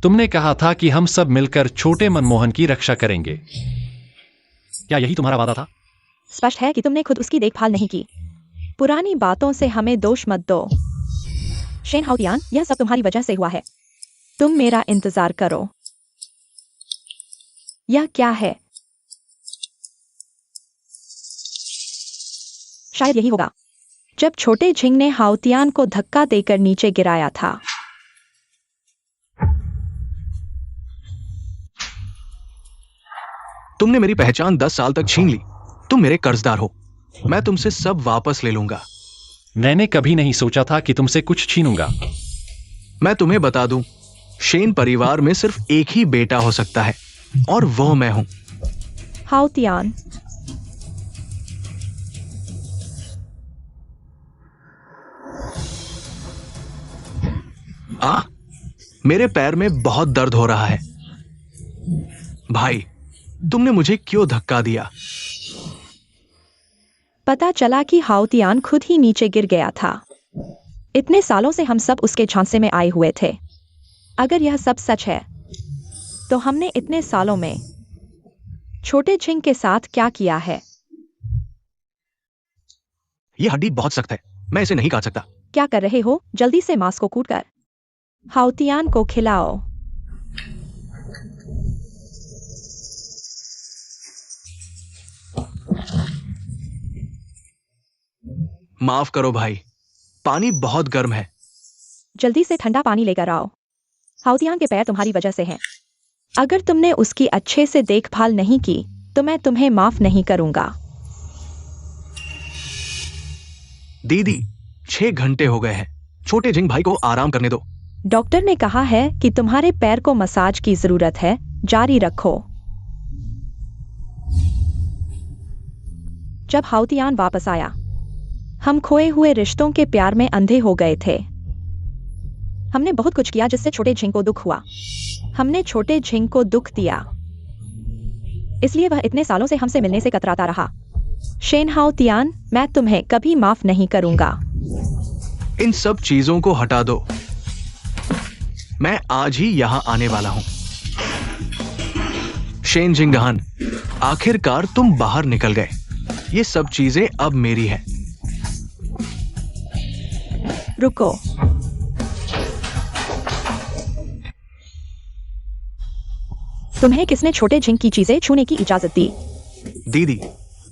तुमने कहा था कि हम सब मिलकर छोटे मनमोहन की रक्षा करेंगे। क्या यही तुम्हारा वादा था? स्पष्ट है कि तुमने खुद उसकी देखभाल नहीं की। पुरानी बातों से हमें दोष मत दो। शेन हाउतियान, यह सब तुम्हारी वजह से हुआ है। तुम मेरा इंतजार करो। यह क्या है? शायद यही होगा। जब छोटे झिंग ने हाउतियान को धक्का देकर नीचे गिराया था। तुमने मेरी पहचान 10 साल तक छीन ली। तुम मेरे कर्जदार हो। मैं तुमसे सब वापस ले लूंगा। मैंने कभी नहीं सोचा था कि तुमसे कुछ छीनूंगा। मैं तुम्हें बता दूं, शेन परिवार में सिर्फ एक ही बेटा हो सकता है और वो मैं हूं। हाउतियान, मेरे पैर में बहुत दर्द हो रहा है। भाई, तुमने मुझे क्यों धक्का दिया? पता चला कि हाउतियान खुद ही नीचे गिर गया था। इतने सालों से हम सब उसके झांसे में आए हुए थे। अगर यह सब सच है तो हमने इतने सालों में छोटे झिंग के साथ क्या किया है? ये हड्डी बहुत सख्त है, मैं इसे नहीं काट सकता। क्या कर रहे हो? जल्दी से मांस को कूट कर हाउतियान को खिलाओ। माफ करो भाई, पानी बहुत गर्म है। जल्दी से ठंडा पानी लेकर आओ। हाउतियान के पैर तुम्हारी वजह से हैं। अगर तुमने उसकी अच्छे से देखभाल नहीं की तो मैं तुम्हें माफ नहीं करूंगा। दीदी, 6 घंटे हो गए हैं, छोटे जिंग भाई को आराम करने दो। डॉक्टर ने कहा है कि तुम्हारे पैर को मसाज की जरूरत है, जारी रखो। जब हाउतियान वापस आया, हम खोए हुए रिश्तों के प्यार में अंधे हो गए थे। हमने बहुत कुछ किया जिससे छोटे झिंग को दुख हुआ। हमने छोटे झिंग को दुख दिया, इसलिए वह इतने सालों से हमसे मिलने से कतराता रहा। शेन हाउतियान, मैं तुम्हें कभी माफ नहीं करूंगा। इन सब चीजों को हटा दो, मैं आज ही यहां आने वाला हूं। शेन जिंगहान, आखिरकार तुम बाहर निकल गए। ये सब चीजें अब मेरी हैं। रुको, तुम्हें किसने छोटे झिंग की चीजें छूने की इजाजत दी? दीदी,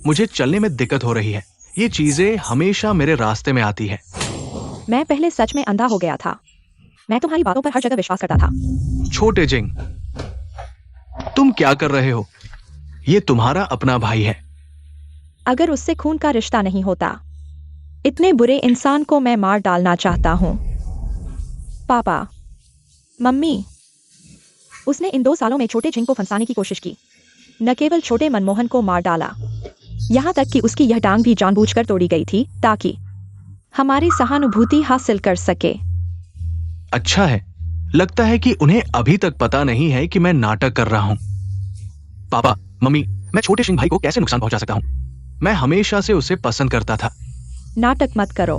मुझे चलने में दिक्कत हो रही है। ये चीजें हमेशा मेरे रास्ते में आती हैं। मैं पहले सच में अंधा हो गया था। मैं तुम्हारी बातों पर हर जगह विश्वास करता था। छोटे जिंग, तुम क्या कर रहे हो? ये तुम्हारा अपना भाई है। अगर उससे खून का रिश्ता नहीं होता, इतने बुरे इंसान को मैं मार डालना चाहता हूं। पापा, मम्मी, उसने इन 2 सालों में छोटे झिंग को फंसाने की कोशिश की। न केवल छोटे मनमोहन को मार डाला, यहां तक कि उसकी यह टांग भी जानबूझकर तोड़ी गई थी ताकि हमारी सहानुभूति हासिल कर सके। अच्छा है, लगता है कि उन्हें अभी तक पता नहीं है कि मैं नाटक कर रहा हूं। पापा, मम्मी, मैं छोटे सिंह भाई को कैसे नुकसान पहुंचा सकता हूं? मैं हमेशा से उसे पसंद करता था। नाटक मत करो।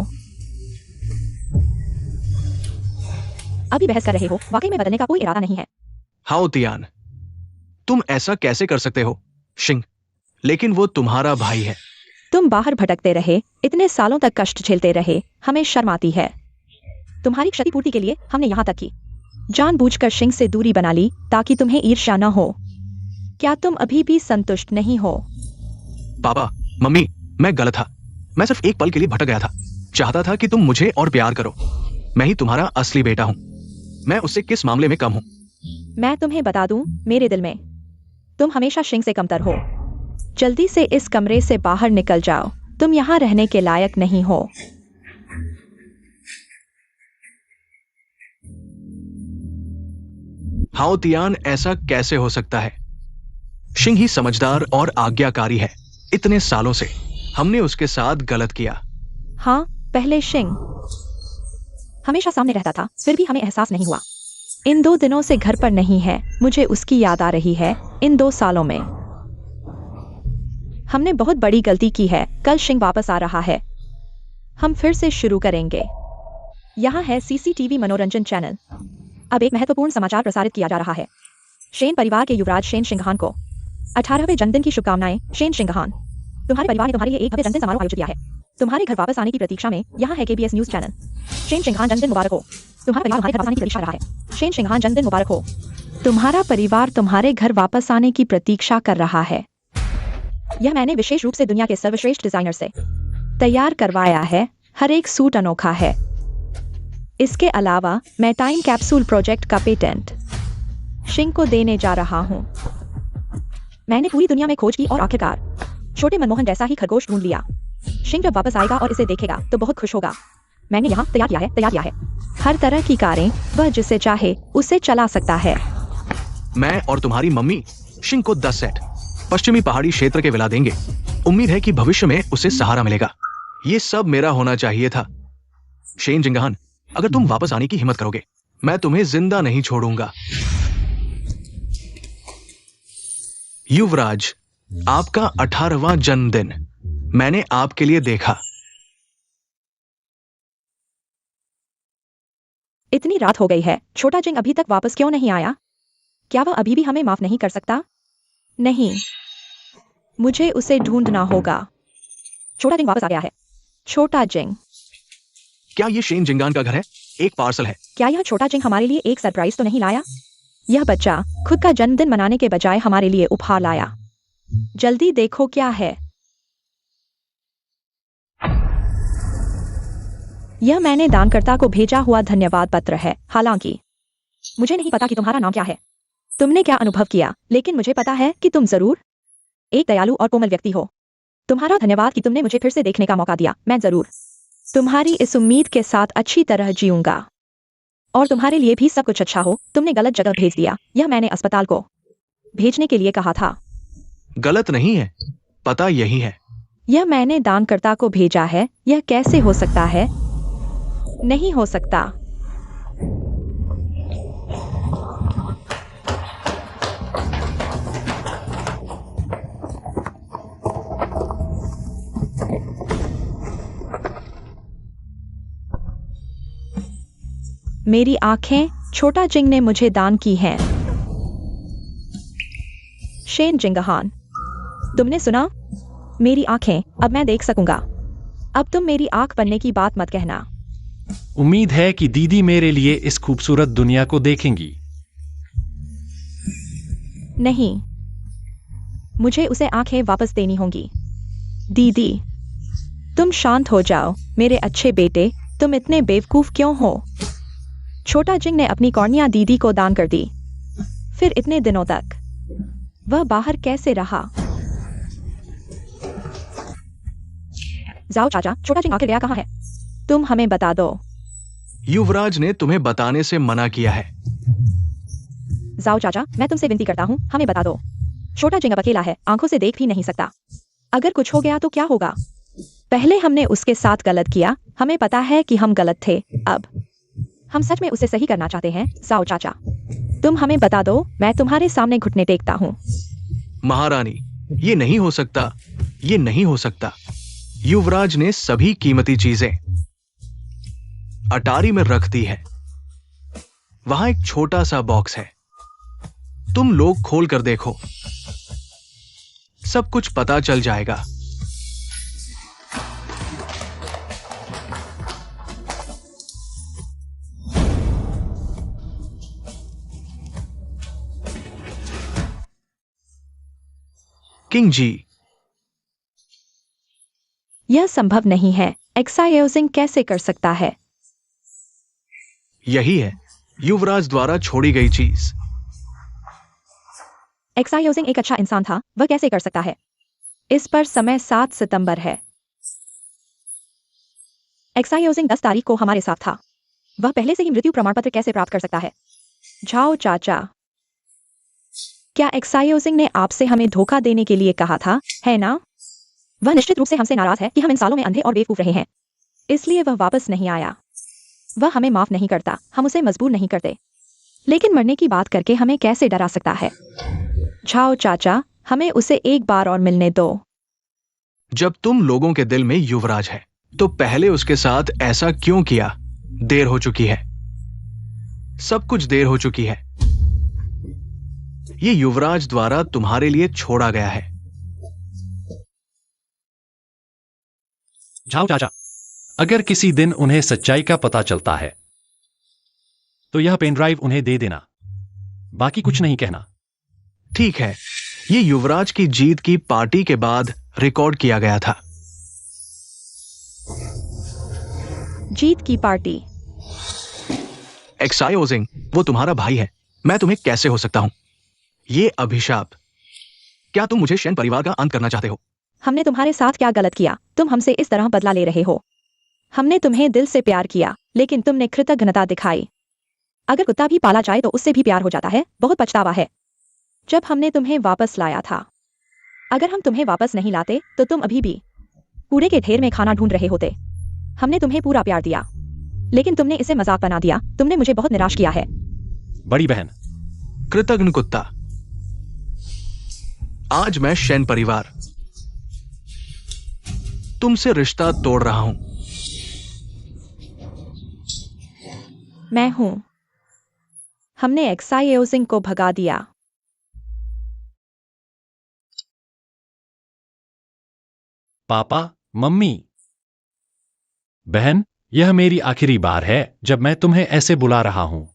अभी बहस कर रहे हो, वाकई में बदलने का कोई इरादा नहीं है। हाउतियान, तुम ऐसा कैसे कर सकते हो? शिंग, लेकिन वो तुम्हारा भाई है। तुम बाहर भटकते रहे, इतने सालों तक कष्ट झेलते रहे, हमें शर्म आती है। तुम्हारी क्षतिपूर्ति के लिए हमने यहां तक की जानबूझकर शिंग से दूरी बना ली ताकि तुम्हें ईर्ष्या न हो। क्या तुम अभी भी संतुष्ट नहीं हो? पापा, मम्मी, मैं गलत था। मैं सिर्फ एक पल के लिए भटक गया था। चाहता था कि तुम मुझे और प्यार करो। मैं ही तुम्हारा असली बेटा हूं। मैं उससे किस मामले में कम हूं? मैं तुम्हें बता दूं, मेरे दिल में तुम हमेशा शिंग से कमतर हो। जल्दी से इस कमरे से बाहर निकल जाओ। तुम यहां रहने के लायक नहीं हो। हाउतियान, ऐसा कैसे हो सकता है? शिंग ही समझदार और आज्ञाकारी है। इतने सालों से हमने उसके साथ गलत किया। हाँ, पहले शिंग हमेशा सामने रहता था, फिर भी हमें एहसास नहीं हुआ। इन 2 दिनों से घर पर नहीं है, मुझे उसकी याद आ रही है। इन 2 सालों में हमने बहुत बड़ी गलती की है। कल शिंग वापस आ रहा है, हम फिर से शुरू करेंगे। यहाँ है सीसीटीवी मनोरंजन चैनल। अब एक महत्वपूर्ण समाचार प्रसारित किया जा रहा है। शेन परिवार के युवराज शेन सिंघान को 18वें जन्मदिन की शुभकामनाएं। शेन सिंघान, तुम्हारे परिवार ने तुम्हारे लिए एक भव्य जन्मदिन समारोह आयोजित किया है। तुम्हारे घर वापस आने की प्रतीक्षा में यहाँ है केबीएस न्यूज चैनल। शेन सिंघान, जन्मदिन मुबारक हो। तुम्हारा परिवार तुम्हारे घर वापस आने की प्रतीक्षा कर रहा है। शेन सिंघान, जन्मदिन मुबारक हो। तुम्हारा परिवार तुम्हारे घर वापस आने की प्रतीक्षा कर रहा है। यह मैंने विशेष रूप से दुनिया के सर्वश्रेष्ठ डिजाइनर से तैयार करवाया है। हर एक सूट अनोखा है। इसके अलावा मैं टाइम कैप्सूल प्रोजेक्ट का पेटेंट शिंग को देने जा रहा हूं। मैंने पूरी दुनिया में खोज की और आखिरकार छोटे मनमोहन जैसा ही खरगोश ढूंढ लिया। शिंग जब वापस आएगा और इसे देखेगा तो बहुत खुश होगा। मैंने यहाँ तैयार किया है। हर तरह की कारें, वह जिसे चाहे उसे चला सकता है। मैं और तुम्हारी मम्मी शिंग को 10 सेट पश्चिमी पहाड़ी क्षेत्र के विला देंगे। उम्मीद है कि भविष्य में उसे सहारा मिलेगा। ये सब मेरा होना चाहिए था। शेन जिंगहान, अगर तुम वापस आने की हिम्मत करोगे, मैं तुम्हें जिंदा नहीं छोड़ूंगा। युवराज, आपका 18वां जन्मदिन मैंने आपके लिए देखा। इतनी रात हो गई है, छोटा जिंग अभी तक वापस क्यों नहीं आया? क्या वह अभी भी हमें माफ नहीं कर सकता? नहीं, मुझे उसे ढूंढना होगा। छोटा जिंग वापस आ गया है। छोटा जिंग, क्या ये शेन जिंगान का घर है? एक पार्सल है। क्या यह छोटा जिंग हमारे लिए एक सरप्राइज तो नहीं लाया? यह बच्चा खुद का जन्मदिन मनाने के बजाय हमारे लिए उपहार लाया। जल्दी देखो क्या है। यह मैंने दानकर्ता को भेजा हुआ धन्यवाद पत्र है। हालांकि मुझे नहीं पता कि तुम्हारा नाम क्या है, तुमने क्या अनुभव किया, लेकिन मुझे पता है कि तुम जरूर एक दयालु और कोमल व्यक्ति हो। तुम्हारा धन्यवाद कि तुमने मुझे फिर से देखने का मौका दिया। मैं जरूर तुम्हारी इस उम्मीद के साथ अच्छी तरह जीऊंगा और तुम्हारे लिए भी सब कुछ अच्छा हो। तुमने गलत जगह भेज दिया। यह मैंने अस्पताल को भेजने के लिए कहा था। गलत नहीं है, पता यही है। यह मैंने दानकर्ता को भेजा है। यह कैसे हो सकता है? नहीं हो सकता। मेरी आंखें छोटा जिंग ने मुझे दान की हैं। शेन जिंगहान, तुमने सुना? मेरी आंखें, अब मैं देख सकूंगा। अब तुम मेरी आंख बनने की बात मत कहना। उम्मीद है कि दीदी मेरे लिए इस खूबसूरत दुनिया को देखेंगी। नहीं, मुझे उसे आंखें वापस देनी होंगी। दीदी, तुम शांत हो जाओ मेरे अच्छे बेटे। तुम इतने बेवकूफ क्यों हो? छोटा जिंग ने अपनी कॉर्निया दीदी को दान कर दी। फिर इतने दिनों तक वह बाहर कैसे रहा? जाओ चाचा, छोटा जिंग आखिर गया कहाँ है? तुम हमें बता दो। युवराज ने तुम्हें बताने से मना किया है। जाओ चाचा, मैं तुमसे विनती करता हूँ, हमें बता दो। छोटा जिंग अब अकेला है, आंखों से देख भी नहीं सकता। अगर कुछ हो गया तो क्या होगा? पहले हमने उसके साथ गलत किया, हमें पता है कि हम गलत थे। अब हम सच में उसे सही करना चाहते हैं। जाओ चाचा, तुम हमें बता दो। मैं तुम्हारे सामने घुटने टेकता हूँ। महारानी, ये नहीं हो सकता, ये नहीं हो सकता। युवराज ने सभी कीमती चीजें अटारी में रख दी है। वहां एक छोटा सा बॉक्स है, तुम लोग खोल कर देखो, सब कुछ पता चल जाएगा। किंग जी, यह संभव नहीं है। एक्सायोजिंग कैसे कर सकता है? यही है युवराज द्वारा छोड़ी गई चीज। एक्सायोजिंग एक अच्छा इंसान था, वह कैसे कर सकता है? इस पर समय 7 सितंबर है। एक्सायोजिंग 10 तारीख को हमारे साथ था। वह पहले से ही मृत्यु प्रमाण पत्र कैसे प्राप्त कर सकता है? जाओ चाचा, क्या एक्सायोजिंग ने आपसे हमें धोखा देने के लिए कहा था, है ना? वह निश्चित रूप से हमसे नाराज है कि हम इन सालों में अंधे और बेवकूफ रहे हैं, इसलिए वह वापस नहीं आया। वह हमें माफ नहीं करता, हम उसे मजबूर नहीं करते, लेकिन मरने की बात करके हमें कैसे डरा सकता है? जाओ चाचा, हमें उसे एक बार और मिलने दो। जब तुम लोगों के दिल में युवराज है, तो पहले उसके साथ ऐसा क्यों किया? देर हो चुकी है, सब कुछ देर हो चुकी है। ये युवराज द्वारा तुम्हारे लिए छोड़ा गया है। जाओ चाचा, अगर किसी दिन उन्हें सच्चाई का पता चलता है तो यह पेन ड्राइव उन्हें दे देना, बाकी कुछ नहीं कहना। ठीक है, ये युवराज की जीत की पार्टी के बाद रिकॉर्ड किया गया था। जीत की पार्टी? एक्सायोजिंग, वो तुम्हारा भाई है, मैं तुम्हें कैसे हो सकता हूं? ये अभिशाप। क्या तुम मुझे शेन परिवार का अंत करना चाहते हो? हमने तुम्हारे साथ क्या गलत किया? तुम हमसे इस तरह बदला ले रहे हो। हमने तुम्हें दिल से प्यार किया, लेकिन तुमने कृतज्ञता दिखाई। अगर कुत्ता भी पाला जाए तो उससे भी प्यार हो जाता है। बहुत पछतावा है जब हमने तुम्हें वापस लाया था। अगर हम तुम्हें वापस नहीं लाते तो तुम अभी भी कूड़े के ढेर में खाना ढूंढ रहे होते। हमने तुम्हें पूरा प्यार दिया, लेकिन तुमने इसे मजाक बना दिया। तुमने मुझे बहुत निराश किया है। बड़ी बहन, कृतज्ञ कुत्ता, आज मैं शेन परिवार तुमसे रिश्ता तोड़ रहा हूं। मैं हूं। हमने एक्सायोजिंग को भगा दिया। पापा, मम्मी, बहन, यह मेरी आखिरी बार है जब मैं तुम्हें ऐसे बुला रहा हूं।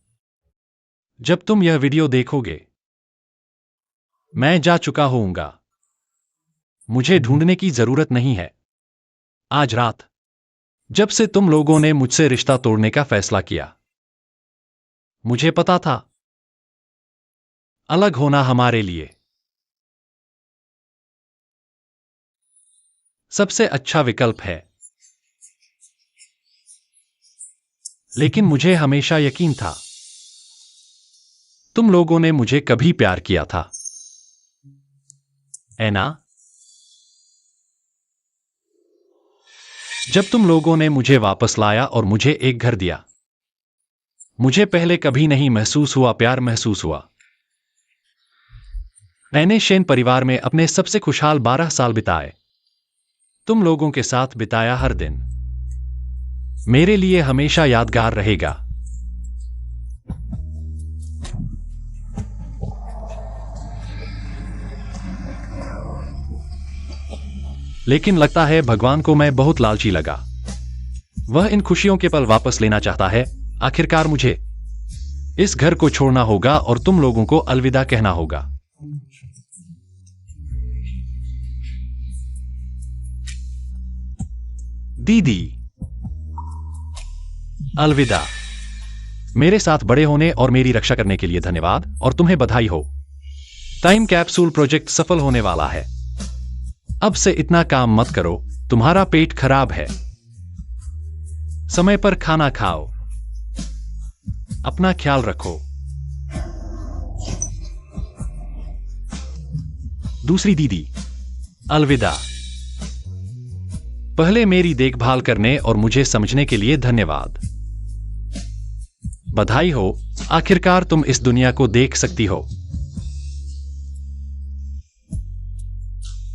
जब तुम यह वीडियो देखोगे, मैं जा चुका होऊंगा। मुझे ढूंढने की जरूरत नहीं है। आज रात, जब से तुम लोगों ने मुझसे रिश्ता तोड़ने का फैसला किया, मुझे पता था अलग होना हमारे लिए सबसे अच्छा विकल्प है। लेकिन मुझे हमेशा यकीन था तुम लोगों ने मुझे कभी प्यार किया था, है ना? जब तुम लोगों ने मुझे वापस लाया और मुझे एक घर दिया, मुझे पहले कभी नहीं महसूस हुआ प्यार महसूस हुआ। मैंने शेन परिवार में अपने सबसे खुशहाल 12 साल बिताए। तुम लोगों के साथ बिताया हर दिन मेरे लिए हमेशा यादगार रहेगा। लेकिन लगता है भगवान को मैं बहुत लालची लगा। वह इन खुशियों के पल वापस लेना चाहता है। आखिरकार मुझे इस घर को छोड़ना होगा और तुम लोगों को अलविदा कहना होगा। दीदी, अलविदा। मेरे साथ बड़े होने और मेरी रक्षा करने के लिए धन्यवाद और तुम्हें बधाई हो। टाइम कैप्सूल प्रोजेक्ट सफल होने वाला है। अब से इतना काम मत करो, तुम्हारा पेट खराब है। समय पर खाना खाओ, अपना ख्याल रखो। दूसरी दीदी, अलविदा। पहले मेरी देखभाल करने और मुझे समझने के लिए धन्यवाद। बधाई हो, आखिरकार तुम इस दुनिया को देख सकती हो।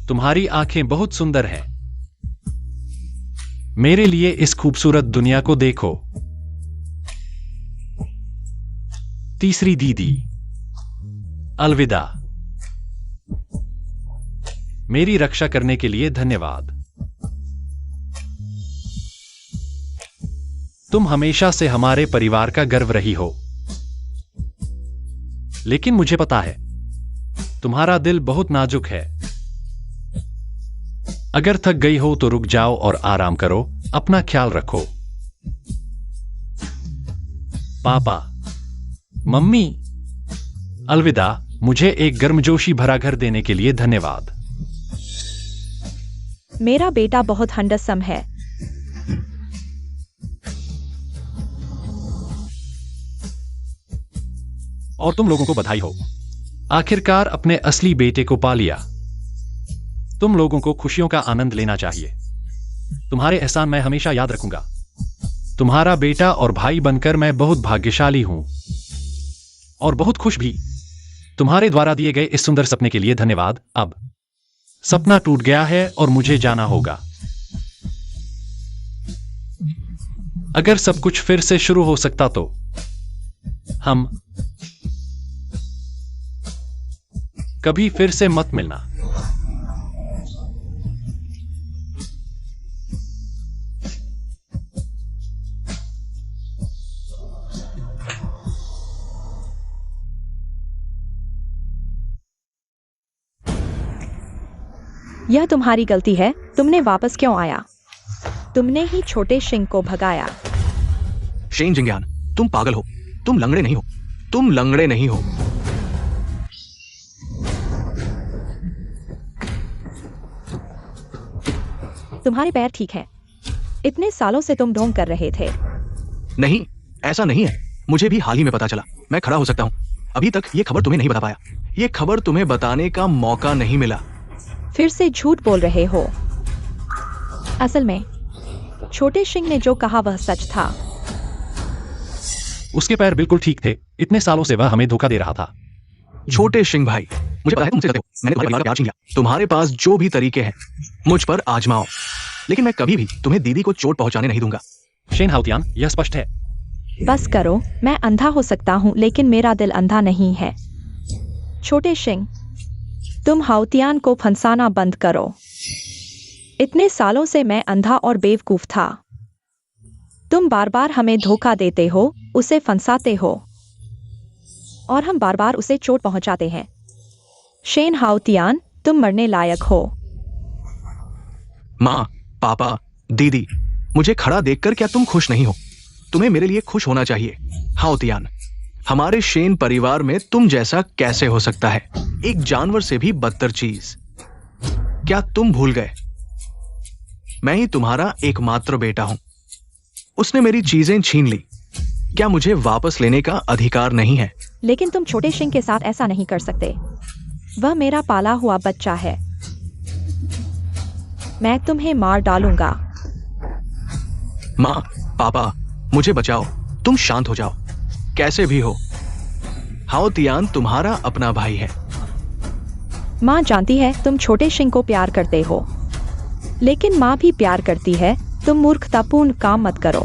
तुम्हारी आंखें बहुत सुंदर हैं। मेरे लिए इस खूबसूरत दुनिया को देखो। तीसरी दीदी, अलविदा। मेरी रक्षा करने के लिए धन्यवाद। तुम हमेशा से हमारे परिवार का गर्व रही हो। लेकिन मुझे पता है तुम्हारा दिल बहुत नाजुक है। अगर थक गई हो तो रुक जाओ और आराम करो। अपना ख्याल रखो। पापा, मम्मी, अलविदा। मुझे एक गर्मजोशी भरा घर देने के लिए धन्यवाद। मेरा बेटा बहुत हैंडसम है। और तुम लोगों को बधाई हो, आखिरकार अपने असली बेटे को पा लिया। तुम लोगों को खुशियों का आनंद लेना चाहिए। तुम्हारे एहसान मैं हमेशा याद रखूंगा। तुम्हारा बेटा और भाई बनकर मैं बहुत भाग्यशाली हूं और बहुत खुश भी। तुम्हारे द्वारा दिए गए इस सुंदर सपने के लिए धन्यवाद। अब सपना टूट गया है और मुझे जाना होगा। अगर सब कुछ फिर से शुरू हो सकता तो हम कभी फिर से मत मिलना। यह तुम्हारी गलती है। तुमने वापस क्यों आया? तुमने ही छोटे शिंग को भगाया। शेन जिंगयान, तुम पागल हो। तुम लंगड़े नहीं हो। तुम लंगड़े नहीं हो। तुम्हारे पैर ठीक हैं। इतने सालों से तुम ढोंग कर रहे थे। नहीं, ऐसा नहीं है। मुझे भी हाल ही में पता चला। मैं खड़ा हो सकता हूं। अभी तक ये खबर तुम्हें नहीं बता पाया। ये खबर तुम्हें बताने का मौका नहीं मिला। फिर से झूठ बोल रहे हो। असल में छोटे शिंग ने जो कहा वह सच था। उसके पैर बिल्कुल ठीक थे। इतने सालों से वह हमें धोखा दे रहा था। छोटे शिंग भाई, मुझे पता है तुमसे करते हो। मैंने तुम्हारे परिवार का प्यार छीन लिया। तुम्हारे पास जो भी तरीके हैं मुझ पर आजमाओ, लेकिन मैं कभी भी तुम्हें दीदी को चोट पहुंचाने नहीं दूंगा। शेन हाउतियान, यह स्पष्ट है। बस करो। मैं अंधा हो सकता हूं, लेकिन मेरा दिल अंधा नहीं है। छोटे शिंग, तुम हाउतियान को फंसाना बंद करो। इतने सालों से मैं अंधा और बेवकूफ था। तुम बार बार हमें धोखा देते हो, उसे फंसाते हो और हम बार बार उसे चोट पहुंचाते हैं। शेन हाउतियान, तुम मरने लायक हो। माँ, पापा, दीदी, मुझे खड़ा देखकर क्या तुम खुश नहीं हो? तुम्हें मेरे लिए खुश होना चाहिए। हाउतियान, हमारे शेन परिवार में तुम जैसा कैसे हो सकता है? एक जानवर से भी बदतर चीज। क्या तुम भूल गए? मैं ही तुम्हारा एकमात्र बेटा हूं। उसने मेरी चीजें छीन ली। क्या मुझे वापस लेने का अधिकार नहीं है? लेकिन तुम छोटे शिंग के साथ ऐसा नहीं कर सकते। वह मेरा पाला हुआ बच्चा है। मैं तुम्हें मार डालूंगा। माँ, पापा, मुझे बचाओ। तुम शांत हो जाओ। कैसे भी हो, हाउतियान तुम्हारा अपना भाई है। माँ जानती है तुम छोटे शिंग को प्यार करते हो, लेकिन माँ भी प्यार करती है। तुम मूर्खतापूर्ण काम मत करो।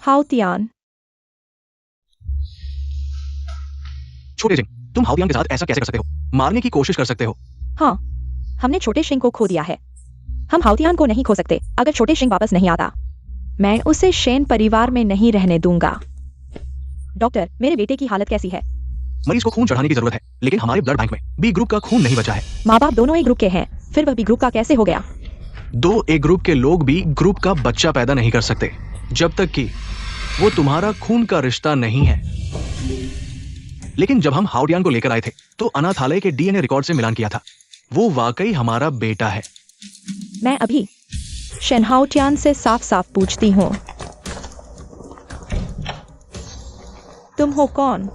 हाउतियान, छोटे सिंह, तुम हाउतियान के साथ ऐसा कैसे कर सकते हो? मारने की कोशिश कर सकते हो। हाँ, हमने छोटे शिंग को खो दिया है। हम हाउतियान को नहीं खो सकते। अगर छोटे शिंग वापस नहीं आता, मैं उसे शेन परिवार में नहीं रहने दूंगा। डॉक्टर, मेरे बेटे की हालत कैसी है? मरीज को खून चढ़ाने की जरूरत है, लेकिन हमारे ब्लड बैंक में बी ग्रुप का खून नहीं बचा है। माँ बाप दोनों ए ग्रुप के हैं, फिर वह बी ग्रुप का कैसे हो गया? 2 ए ग्रुप के लोग भी ग्रुप का बच्चा पैदा नहीं कर सकते जब तक कि वो तुम्हारा खून का रिश्ता नहीं है। लेकिन जब हम हाउतियान को लेकर आए थे तो अनाथालय के डीएनए रिकॉर्ड से मिलान किया था। वो वाकई हमारा बेटा है। मैं अभी शेन हाउतियान से साफ साफ पूछती हूँ, तुम हो कौन?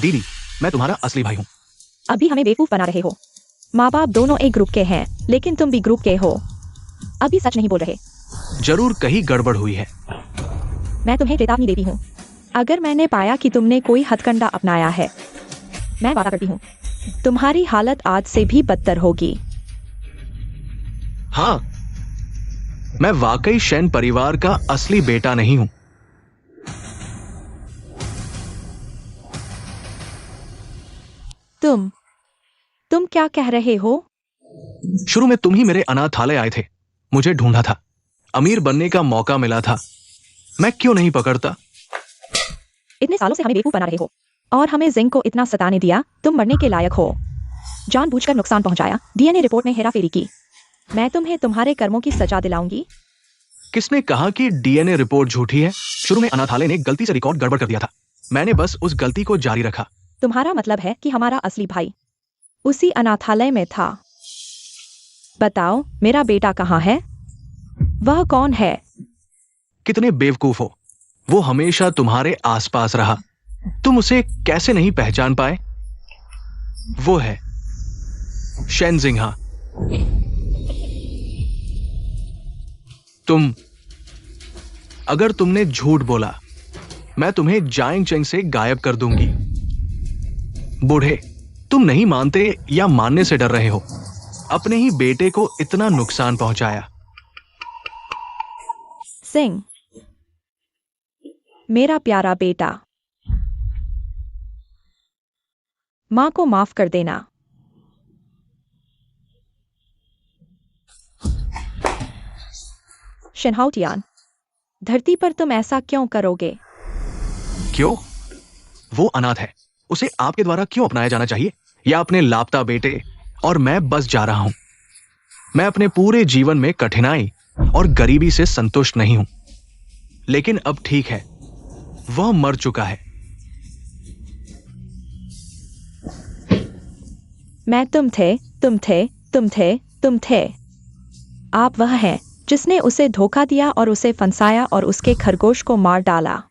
दीदी, मैं तुम्हारा असली भाई हूँ। अभी हमें बेवकूफ बना रहे हो। माँ बाप दोनों ए ग्रुप के हैं, लेकिन तुम बी ग्रुप के हो। अभी सच नहीं बोल रहे। जरूर कहीं गड़बड़ हुई है। मैं तुम्हें चेतावनी देती हूँ। अगर मैंने पाया कि तुमने कोई हथकंडा अपनाया है, मैं वादा करती हूँ तुम्हारी हालत आज से भी बदतर होगी। हाँ, मैं वाकई शेन परिवार का असली बेटा नहीं हूं। तुम क्या कह रहे हो? शुरू में तुम ही मेरे अनाथालय आए थे। मुझे ढूंढा था। अमीर बनने का मौका मिला था। मैं क्यों नहीं पकड़ता? इतने सालों से हमें बेवकूफ बना रहे हो और हमें जिंग को इतना सताने दिया। तुम मरने के लायक हो। जानबूझकर नुकसान पहुंचाया, डीएनए रिपोर्ट में हेराफेरी की। मैं तुम्हें तुम्हारे कर्मों की सजा दिलाऊंगी। किसने कहा कि डीएनए रिपोर्ट झूठी है? शुरू में अनाथालय ने गलती से रिकॉर्ड गड़बड़ कर दिया था। मैंने बस उस गलती को जारी रखा। तुम्हारा मतलब है कि हमारा असली भाई उसी अनाथालय में था। बताओ, मेरा बेटा कहाँ है? वह कौन है? कितने बेवकूफ हो। वो हमेशा तुम्हारे आसपास रहा। तुम उसे कैसे नहीं पहचान पाए? वो है शेन जिंगहा। अगर तुमने झूठ बोला, मैं तुम्हें जाएंग चेंग से गायब कर दूंगी। बूढ़े, तुम नहीं मानते या मानने से डर रहे हो। अपने ही बेटे को इतना नुकसान पहुंचाया। सिंह, मेरा प्यारा बेटा, मां को माफ कर देना। शेन हाउतियान, धरती पर तुम ऐसा क्यों करोगे? क्यों? वो अनाथ है। उसे आपके द्वारा क्यों अपनाया जाना चाहिए? या अपने लापता बेटे? और मैं बस जा रहा हूं। मैं अपने पूरे जीवन में कठिनाई और गरीबी से संतुष्ट नहीं हूं। लेकिन अब ठीक है, वह मर चुका है। मैं तुम थे। आप वह हैं जिसने उसे धोखा दिया और उसे फंसाया और उसके खरगोश को मार डाला।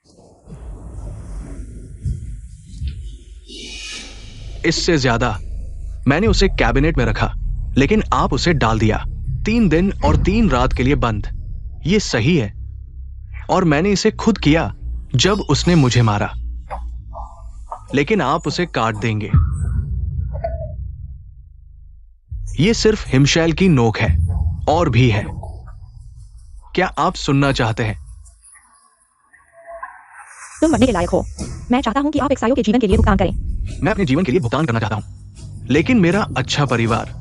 इससे ज्यादा, मैंने उसे कैबिनेट में रखा, लेकिन आप उसे डाल दिया। 3 दिन और 3 रात के लिए बंद। ये सही है। और मैंने इसे खुद किया जब उसने मुझे मारा। लेकिन आप उसे काट देंगे। ये सिर्फ हिमशैल की नोक है, और भी है। क्या आप सुनना चाहते हैं? तुम मरने के लायक हो। मैं चाहता हूं कि आप एक्साइयो के जीवन के लिए भुगतान करें। मैं अपने जीवन के लिए भुगतान करना चाहता हूं, लेकिन मेरा अच्छा परिवार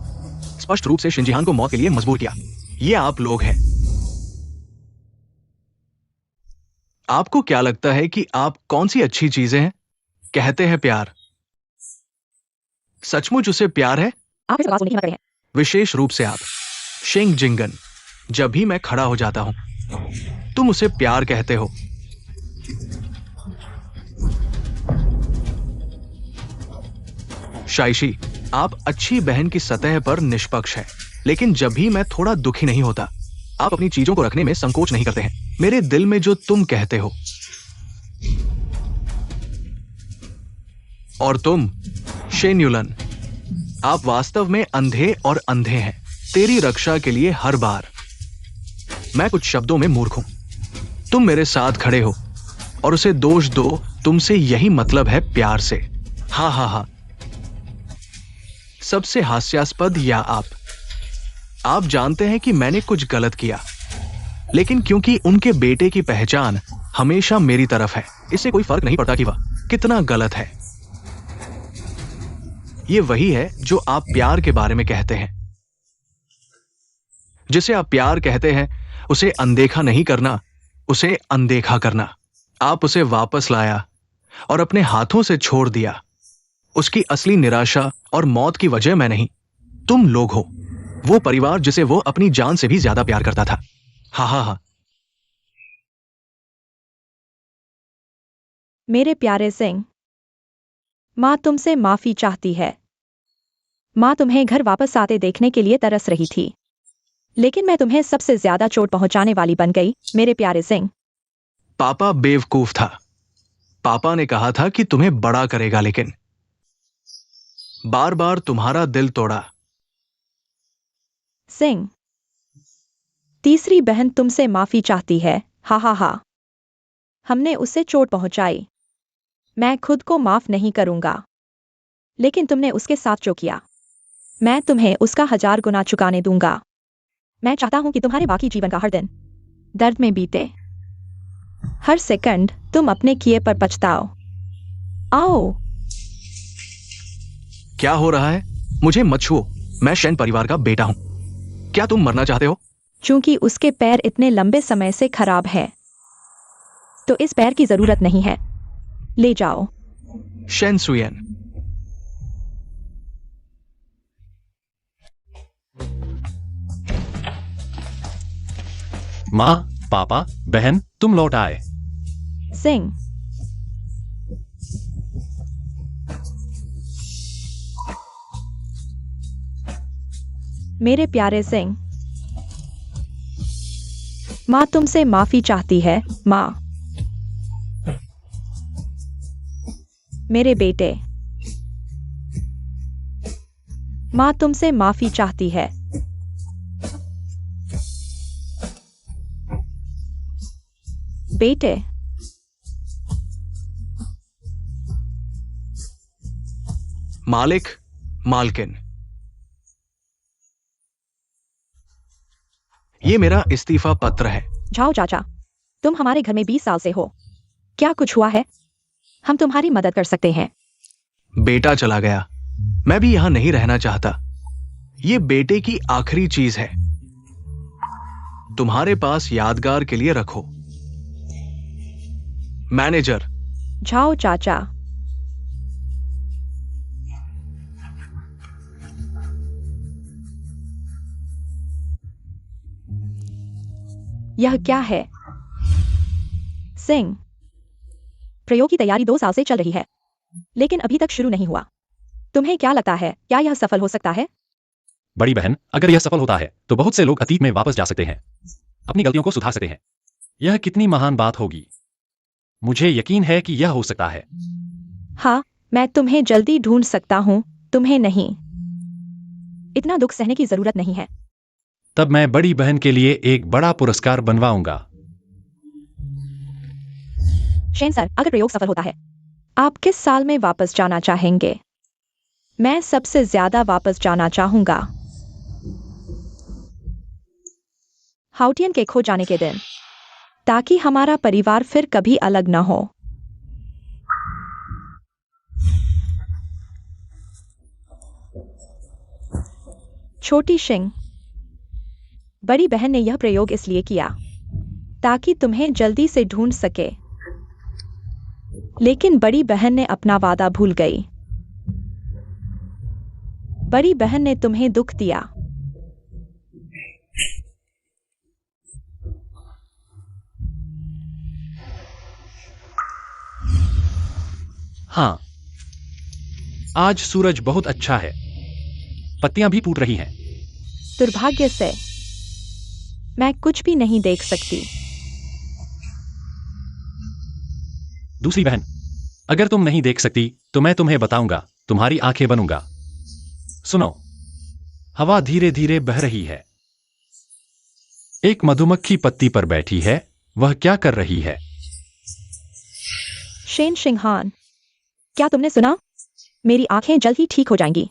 स्पष्ट रूप से शिनजिहान को मौत के लिए मजबूर किया। ये आप लोग हैं। आपको क्या लगता है कि आप कौन सी अच्छी चीजें हैं? कहते हैं प्यार। सचमुच उसे प्यार है? आप इस आवाज सुनने की हिम्मत करें। विशेष रूप से आप शेंग जिंगन। जब भी मैं खड़ा हो जाता हूं, तुम उसे प्यार कहते हो। शाइशी, आप अच्छी बहन की सतह पर निष्पक्ष हैं, लेकिन जब भी मैं थोड़ा दुखी नहीं होता, आप अपनी चीजों को रखने में संकोच नहीं करते हैं। मेरे दिल में जो तुम कहते हो। और तुम शेन युलन, आप वास्तव में अंधे और अंधे हैं। तेरी रक्षा के लिए हर बार मैं कुछ शब्दों में मूर्ख हूं। तुम मेरे साथ खड़े हो और उसे दोष दो। तुमसे यही मतलब है प्यार से। हा हा हा। सबसे हास्यास्पद या आप जानते हैं कि मैंने कुछ गलत किया, लेकिन क्योंकि उनके बेटे की पहचान हमेशा मेरी तरफ है, इससे कोई फर्क नहीं पड़ता कि वह कितना गलत है। ये वही है जो आप प्यार के बारे में कहते हैं। जिसे आप प्यार कहते हैं, उसे अनदेखा नहीं करना, उसे अनदेखा करना। आप उसे वापस लाया और अपने हाथों से छोड़ दिया। उसकी असली निराशा और मौत की वजह मैं नहीं, तुम लोग हो। वो परिवार जिसे वो अपनी जान से भी ज्यादा प्यार करता था। हा हा हा। मेरे प्यारे सिंह, माँ तुमसे माफी चाहती है। माँ तुम्हें घर वापस आते देखने के लिए तरस रही थी, लेकिन मैं तुम्हें सबसे ज्यादा चोट पहुंचाने वाली बन गई, मेरे प्यारे सिंह। पापा बेवकूफ था। पापा ने कहा था कि तुम्हें बड़ा करेगा, लेकिन बार बार तुम्हारा दिल तोड़ा। सिंह, तीसरी बहन तुमसे माफी चाहती है। हा हा हा। हमने उससे चोट पहुंचाई। मैं खुद को माफ नहीं करूंगा, लेकिन तुमने उसके साथ जो किया, मैं तुम्हें उसका 1000 गुना चुकाने दूंगा। मैं चाहता हूं कि तुम्हारे बाकी जीवन का हर दिन दर्द में बीते। हर सेकंड तुम अपने किए पर पछताओ। आओ। क्या हो रहा है? मुझे मत छुओ। मैं शेन परिवार का बेटा हूं। क्या तुम मरना चाहते हो? चूंकि उसके पैर इतने लंबे समय से खराब है, तो इस पैर की जरूरत नहीं है। ले जाओ। शेन सुयन। माँ, पापा, बहन, तुम लौट आए। सिंह, मेरे प्यारे सिंह, माँ तुमसे माफी चाहती है। माँ, मेरे बेटे, माँ तुमसे माफी चाहती है। बेटे, मालिक, मालकिन, ये मेरा इस्तीफा पत्र है। जाओ चाचा, तुम हमारे घर में 20 साल से हो। क्या कुछ हुआ है? हम तुम्हारी मदद कर सकते हैं। बेटा चला गया। मैं भी यहां नहीं रहना चाहता। ये बेटे की आखिरी चीज है। तुम्हारे पास यादगार के लिए रखो। मैनेजर। जाओ चाचा। यह क्या है? सिंह, प्रयोग की तैयारी 2 साल से चल रही है, लेकिन अभी तक शुरू नहीं हुआ। तुम्हें क्या लगता है, क्या यह सफल हो सकता है? बड़ी बहन, अगर यह सफल होता है तो बहुत से लोग अतीत में वापस जा सकते हैं, अपनी गलतियों को सुधार सकते हैं। यह कितनी महान बात होगी। मुझे यकीन है कि यह हो सकता है। हाँ, मैं तुम्हें जल्दी ढूंढ सकता हूँ, तुम्हें नहीं। इतना दुख सहने की जरूरत नहीं है। तब मैं बड़ी बहन के लिए एक बड़ा पुरस्कार बनवाऊंगा। शेन सर, अगर प्रयोग सफल होता है, आप किस साल में वापस जाना चाहेंगे? मैं सबसे ज्यादा वापस जाना चाहूंगा हाउटियन के खो जाने के दिन, ताकि हमारा परिवार फिर कभी अलग न हो। छोटी शिंग, बड़ी बहन ने यह प्रयोग इसलिए किया ताकि तुम्हें जल्दी से ढूंढ सके, लेकिन बड़ी बहन ने अपना वादा भूल गई। बड़ी बहन ने तुम्हें दुख दिया। हाँ, आज सूरज बहुत अच्छा है, पत्तियां भी फूट रही हैं। दुर्भाग्य से मैं कुछ भी नहीं देख सकती। दूसरी बहन, अगर तुम नहीं देख सकती तो मैं तुम्हें बताऊंगा, तुम्हारी आंखें बनूंगा। सुनो, हवा धीरे धीरे बह रही है। एक मधुमक्खी पत्ती पर बैठी है, वह क्या कर रही है? शेन शिंगहान, क्या तुमने सुना? मेरी आंखें जल्द ही ठीक हो जाएंगी।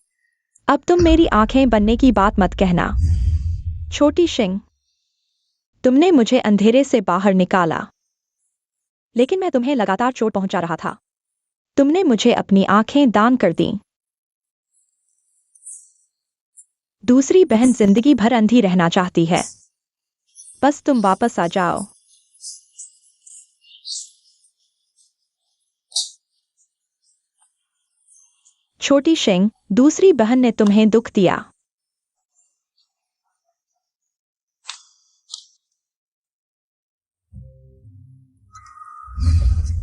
अब तुम मेरी आंखें बनने की बात मत कहना। छोटी शिंग, तुमने मुझे अंधेरे से बाहर निकाला, लेकिन मैं तुम्हें लगातार चोट पहुंचा रहा था। तुमने मुझे अपनी आंखें दान कर दी। दूसरी बहन जिंदगी भर अंधी रहना चाहती है। बस तुम वापस आ जाओ। छोटी शिंग, दूसरी बहन ने तुम्हें दुख दिया।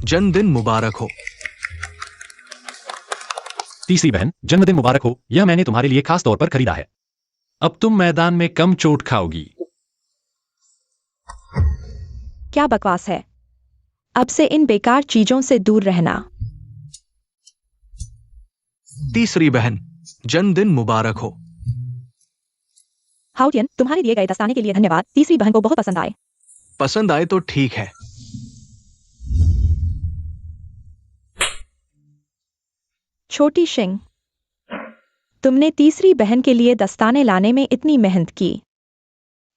जन्मदिन मुबारक हो। तीसरी बहन, जन्मदिन मुबारक हो, यह मैंने तुम्हारे लिए खास तौर पर खरीदा है। अब तुम मैदान में कम चोट खाओगी। क्या बकवास है? अब से इन बेकार चीजों से दूर रहना। तीसरी बहन, जन्मदिन मुबारक हो। हाउटियन, तुम्हारे दिए गए दस्ताने के लिए धन्यवाद। तीसरी बहन को बहुत पसंद आए। पसंद आए तो ठीक है। छोटी शिंग, तुमने तीसरी बहन के लिए दस्ताने लाने में इतनी मेहनत की,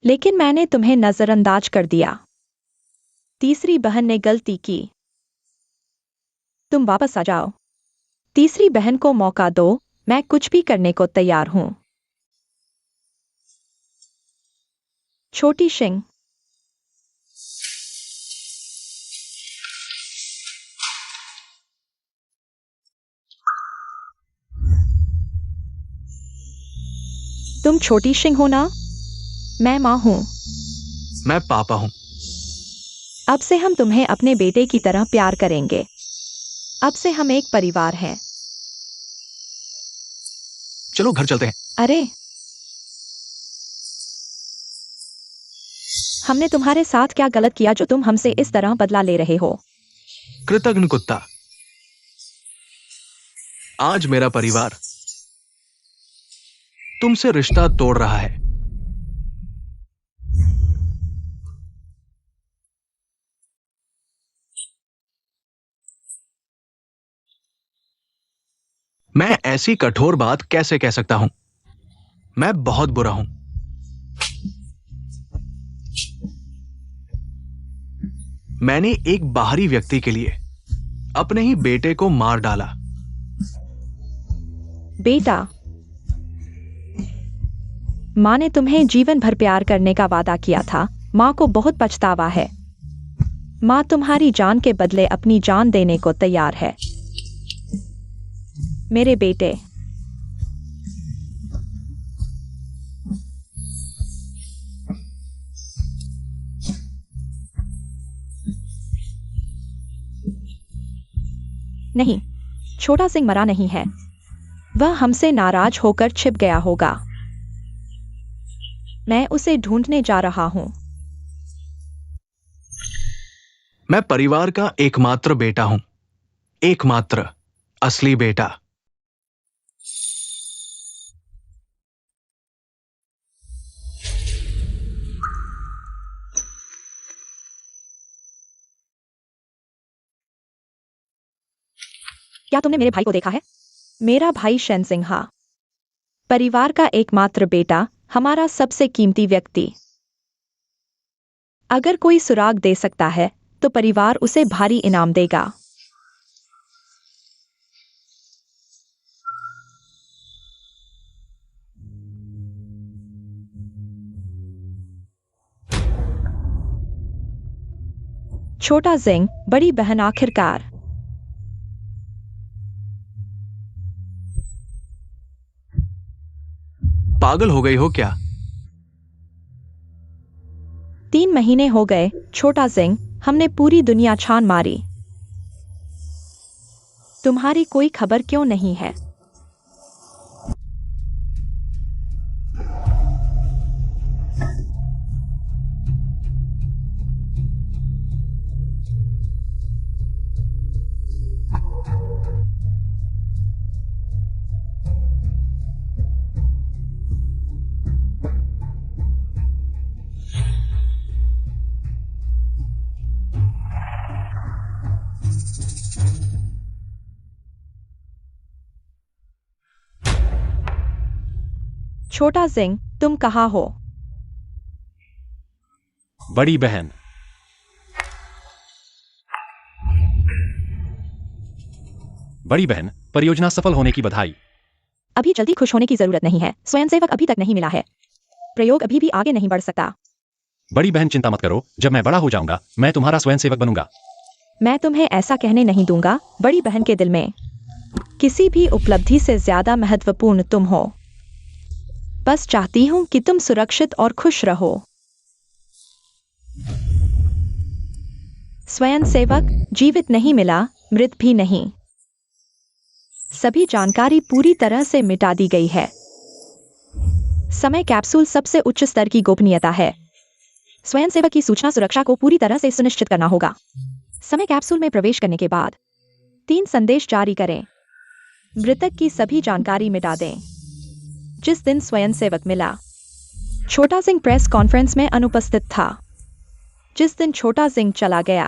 लेकिन मैंने तुम्हें नजरअंदाज कर दिया। तीसरी बहन ने गलती की। तुम वापस आ जाओ। तीसरी बहन को मौका दो, मैं कुछ भी करने को तैयार हूं। छोटी शिंग, तुम छोटी शिंग हो ना? मैं मां हूं। मैं पापा हूं। अब से हम तुम्हें अपने बेटे की तरह प्यार करेंगे। अब से हम एक परिवार हैं। चलो घर चलते हैं। अरे, हमने तुम्हारे साथ क्या गलत किया जो तुम हमसे इस तरह बदला ले रहे हो? कृतज्ञ कुत्ता, आज मेरा परिवार तुमसे रिश्ता तोड़ रहा है। मैं ऐसी कठोर बात कैसे कह सकता हूं? मैं बहुत बुरा हूं। मैंने एक बाहरी व्यक्ति के लिए अपने ही बेटे को मार डाला। बेटा, मां ने तुम्हें जीवन भर प्यार करने का वादा किया था। मां को बहुत पछतावा है। मां तुम्हारी जान के बदले अपनी जान देने को तैयार है। मेरे बेटे, नहीं, छोटा सिंह मरा नहीं है। वह हमसे नाराज होकर छिप गया होगा। मैं उसे ढूंढने जा रहा हूं। मैं परिवार का एकमात्र बेटा हूं। एकमात्र असली बेटा। क्या तुमने मेरे भाई को देखा है? मेरा भाई शेन सिंहा, परिवार का एकमात्र बेटा, हमारा सबसे कीमती व्यक्ति। अगर कोई सुराग दे सकता है तो परिवार उसे भारी इनाम देगा। छोटा जिंग, बड़ी बहन आखिरकार। पागल हो गई हो क्या? 3 महीने हो गए छोटा जिंग, हमने पूरी दुनिया छान मारी। तुम्हारी कोई खबर क्यों नहीं है? छोटा जिंग, तुम कहाँ हो? बड़ी बहन। बड़ी बहन, परियोजना सफल होने की बधाई। अभी जल्दी खुश होने की जरूरत नहीं है। स्वयंसेवक अभी तक नहीं मिला है। प्रयोग अभी भी आगे नहीं बढ़ सकता। बड़ी बहन चिंता मत करो, जब मैं बड़ा हो जाऊंगा मैं तुम्हारा स्वयंसेवक बनूंगा। मैं तुम्हें ऐसा कहने नहीं दूंगा। बड़ी बहन के दिल में किसी भी उपलब्धि से ज्यादा महत्वपूर्ण तुम हो। बस चाहती हूं कि तुम सुरक्षित और खुश रहो। स्वयंसेवक जीवित नहीं मिला, मृत भी नहीं। सभी जानकारी पूरी तरह से मिटा दी गई है। समय कैप्सूल सबसे उच्च स्तर की गोपनीयता है। स्वयंसेवक की सूचना सुरक्षा को पूरी तरह से सुनिश्चित करना होगा। समय कैप्सूल में प्रवेश करने के बाद 3 संदेश जारी करें। मृतक की सभी जानकारी मिटा दें। जिस दिन स्वयंसेवक मिला, छोटा सिंह प्रेस कॉन्फ्रेंस में अनुपस्थित था। जिस दिन छोटा सिंह चला गया,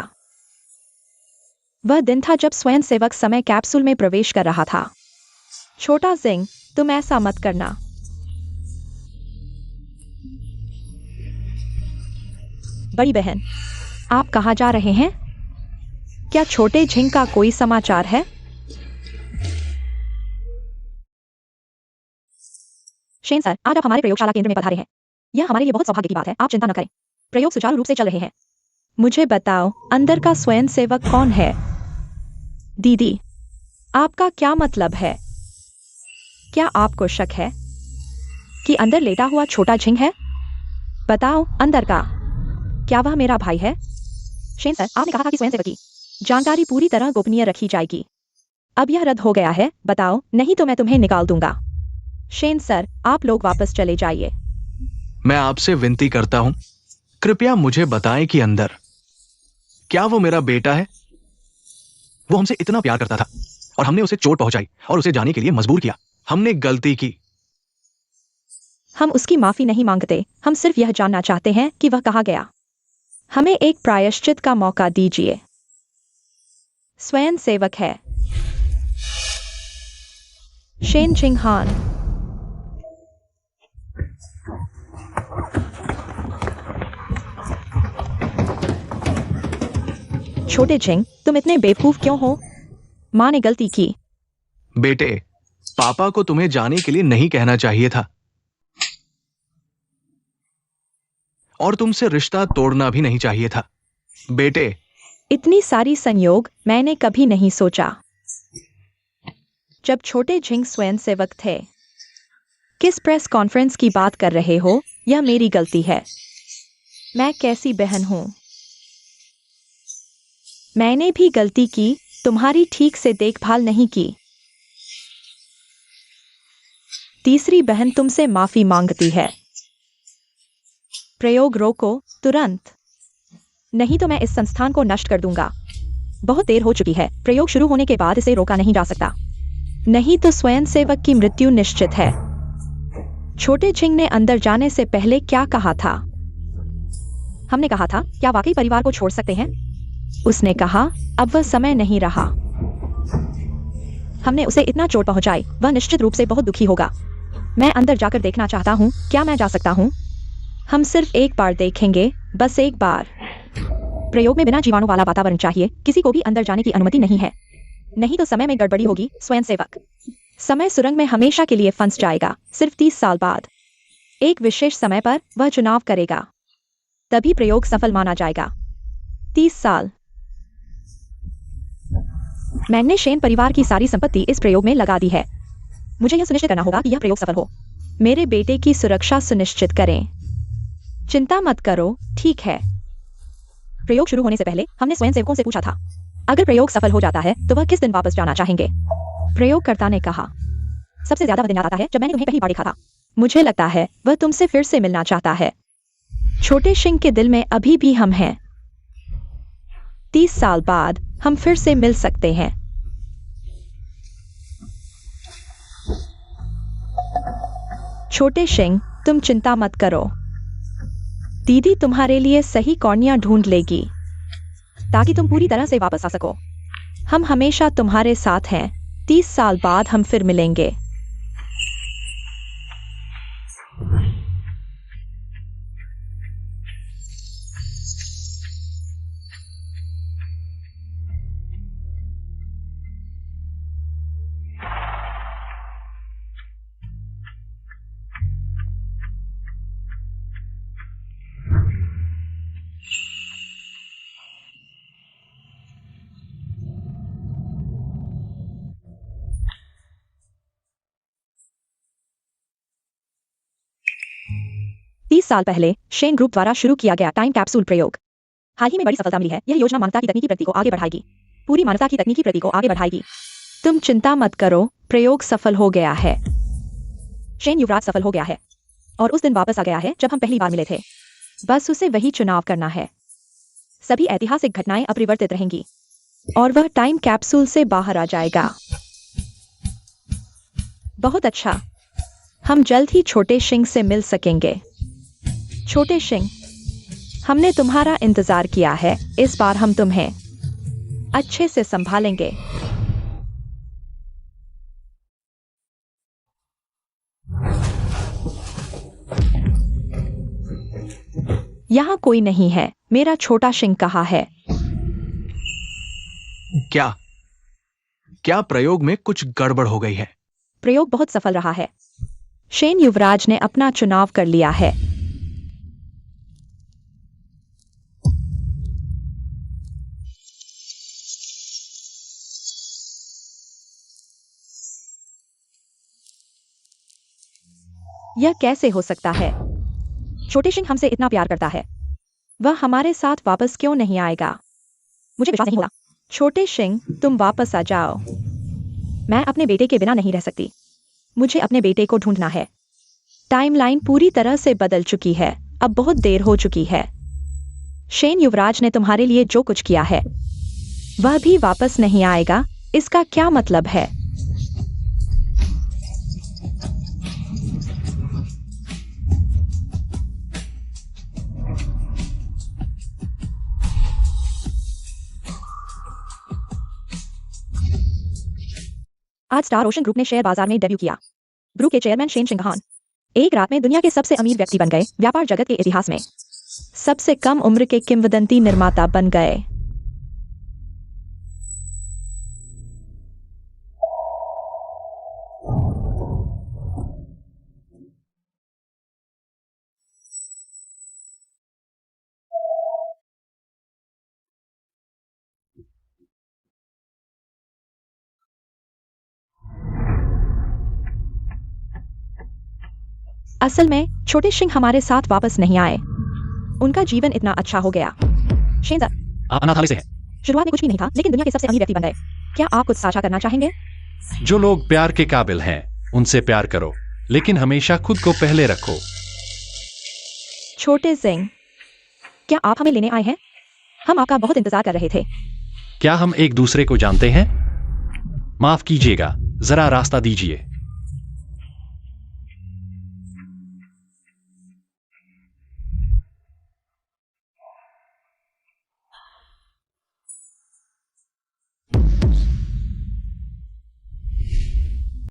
वह दिन था जब स्वयंसेवक समय कैप्सूल में प्रवेश कर रहा था। छोटा सिंह, तुम ऐसा मत करना। बड़ी बहन, आप कहाँ जा रहे हैं? क्या छोटे झिंग का कोई समाचार है? शेन सर, आज आप हमारे प्रयोगशाला केंद्र में पधारे हैं। यह हमारे लिए बहुत सौभाग्य की बात है। आप चिंता न करें, प्रयोग सुचारू रूप से चल रहे हैं। मुझे बताओ, अंदर का स्वयंसेवक कौन है? दीदी, आपका क्या मतलब है? क्या आपको शक है कि अंदर लेटा हुआ छोटा झिंग है? बताओ, अंदर का। क्या वह मेरा भाई है? शेन सर, आपने कहा था कि स्वयंसेवक की जानकारी पूरी तरह गोपनीय रखी जाएगी। अब यह रद्द हो गया है। बताओ, नहीं तो मैं तुम्हें निकाल दूंगा। शेन सर, आप लोग वापस चले जाइए। मैं आपसे विनती करता हूं, कृपया मुझे बताएं कि अंदर क्या वो मेरा बेटा है? वो हमसे इतना प्यार करता था और हमने उसे चोट पहुंचाई और उसे जाने के लिए मजबूर किया। हमने गलती की। हम उसकी माफी नहीं मांगते। हम सिर्फ यह जानना चाहते हैं कि वह कहाँ गया। हमें एक प्रायश्चित का मौका दीजिए। स्वयंसेवक है शेन चिंगहान। छोटे झिंग, तुम इतने बेवकूफ क्यों हो? माँ ने गलती की। बेटे, पापा को तुम्हें जाने के लिए नहीं कहना चाहिए था और तुमसे रिश्ता तोड़ना भी नहीं चाहिए था। बेटे, इतनी सारी संयोग मैंने कभी नहीं सोचा। जब छोटे झिंग स्वयंसेवक थे। किस प्रेस कॉन्फ्रेंस की बात कर रहे हो? यह मेरी गलती है। मैं कैसी बहन हूं? मैंने भी गलती की, तुम्हारी ठीक से देखभाल नहीं की। तीसरी बहन तुमसे माफी मांगती है। प्रयोग रोको तुरंत, नहीं तो मैं इस संस्थान को नष्ट कर दूंगा। बहुत देर हो चुकी है। प्रयोग शुरू होने के बाद इसे रोका नहीं जा सकता, नहीं तो स्वयंसेवक की मृत्यु निश्चित है। छोटे झिंग ने अंदर जाने से पहले क्या कहा था? हमने कहा था, क्या वाकई परिवार को छोड़ सकते हैं? उसने कहा, अब वह समय नहीं रहा। हमने उसे इतना चोट पहुंचाई, वह निश्चित रूप से बहुत दुखी होगा। मैं अंदर जाकर देखना चाहता हूं। क्या मैं जा सकता हूं? हम सिर्फ एक बार देखेंगे, बस एक बार। प्रयोग में बिना जीवाणु वाला वातावरण चाहिए। किसी को भी अंदर जाने की अनुमति नहीं है, नहीं तो समय में गड़बड़ी होगी। स्वयंसेवक, समय सुरंग में हमेशा के लिए फंस जाएगा। सिर्फ 30 साल बाद एक विशेष समय पर वह चुनाव करेगा, तभी प्रयोग सफल माना जाएगा। 30 साल। मैंने शेन परिवार की सारी संपत्ति इस प्रयोग में लगा दी है। मुझे यह सुनिश्चित करना होगा कि यह प्रयोग सफल हो। मेरे बेटे की सुरक्षा सुनिश्चित करें। चिंता मत करो, ठीक है। प्रयोग शुरू होने से पहले हमने स्वयंसेवकों से पूछा था, अगर प्रयोग सफल हो जाता है तो वह किस दिन वापस जाना चाहेंगे। प्रयोगकर्ता ने कहा, सबसे ज्यादा वह दिन याद आता है जब मैंने तुम्हें पहली बार देखा था। मुझे लगता है वह तुमसे फिर से मिलना चाहता है। छोटे शिंग के दिल में अभी भी हम हैं। 30 साल बाद हम फिर से मिल सकते हैं। छोटे शिंग, तुम चिंता मत करो। दीदी तुम्हारे लिए सही कॉर्निया ढूंढ लेगी ताकि तुम पूरी तरह से वापस आ सको। हम हमेशा तुम्हारे साथ हैं। 30 साल बाद हम फिर मिलेंगे। साल पहले शेन ग्रुप द्वारा शुरू किया गया टाइम कैप्सूल प्रयोग हाल ही में बड़ी सफलता मिली है। यह योजना मानवता की तकनीकी प्रगति को आगे बढ़ाएगी, पूरी मानवता की तकनीकी प्रगति को आगे बढ़ाएगी। तुम चिंता मत करो, प्रयोग सफल हो गया है। शेन युवराज सफल हो गया है और उस दिन वापस आ गया है जब हम पहली बार मिले थे। बस उसे वही चुनाव करना है। सभी ऐतिहासिक घटनाएं अपरिवर्तित रहेंगी और वह टाइम कैप्सूल से बाहर आ जाएगा। बहुत अच्छा, हम जल्द ही छोटे शिंग से मिल सकेंगे। छोटे शिंग, हमने तुम्हारा इंतजार किया है। इस बार हम तुम्हें अच्छे से संभालेंगे। यहां कोई नहीं है, मेरा छोटा शिंग कहाँ है? क्या प्रयोग में कुछ गड़बड़ हो गई है? प्रयोग बहुत सफल रहा है। शेन युवराज ने अपना चुनाव कर लिया है। यह कैसे हो सकता है? छोटे शिंग हमसे इतना प्यार करता है, वह हमारे साथ वापस क्यों नहीं आएगा? मुझे विश्वास नहीं हो रहा। छोटे शिंग, तुम वापस आ जाओ। मैं अपने बेटे के बिना नहीं रह सकती। मुझे अपने बेटे को ढूंढना है। टाइमलाइन पूरी तरह से बदल चुकी है। अब बहुत देर हो चुकी है। शेन युवराज ने तुम्हारे लिए जो कुछ किया है वह भी वापस नहीं आएगा। इसका क्या मतलब है? आज स्टार ओशन ग्रुप ने शेयर बाजार में डेब्यू किया। ग्रुप के चेयरमैन शेन शिंगहान एक रात में दुनिया के सबसे अमीर व्यक्ति बन गए। व्यापार जगत के इतिहास में सबसे कम उम्र के किंवदंती निर्माता बन गए। असल में छोटे शिंग हमारे साथ वापस नहीं आए। उनका जीवन इतना अच्छा हो गया। शेन सर, आप अनाथालय से हैं। शुरुआत में कुछ भी नहीं था, लेकिन दुनिया के सबसे अमीर व्यक्ति बन गए। क्या आप कुछ साझा करना चाहेंगे? जो लोग प्यार के काबिल हैं उनसे प्यार करो, लेकिन हमेशा खुद को पहले रखो। छोटे सिंह, क्या आप हमें लेने आए हैं? हम आपका बहुत इंतजार कर रहे थे। क्या हम एक दूसरे को जानते हैं? माफ कीजिएगा, जरा रास्ता दीजिए।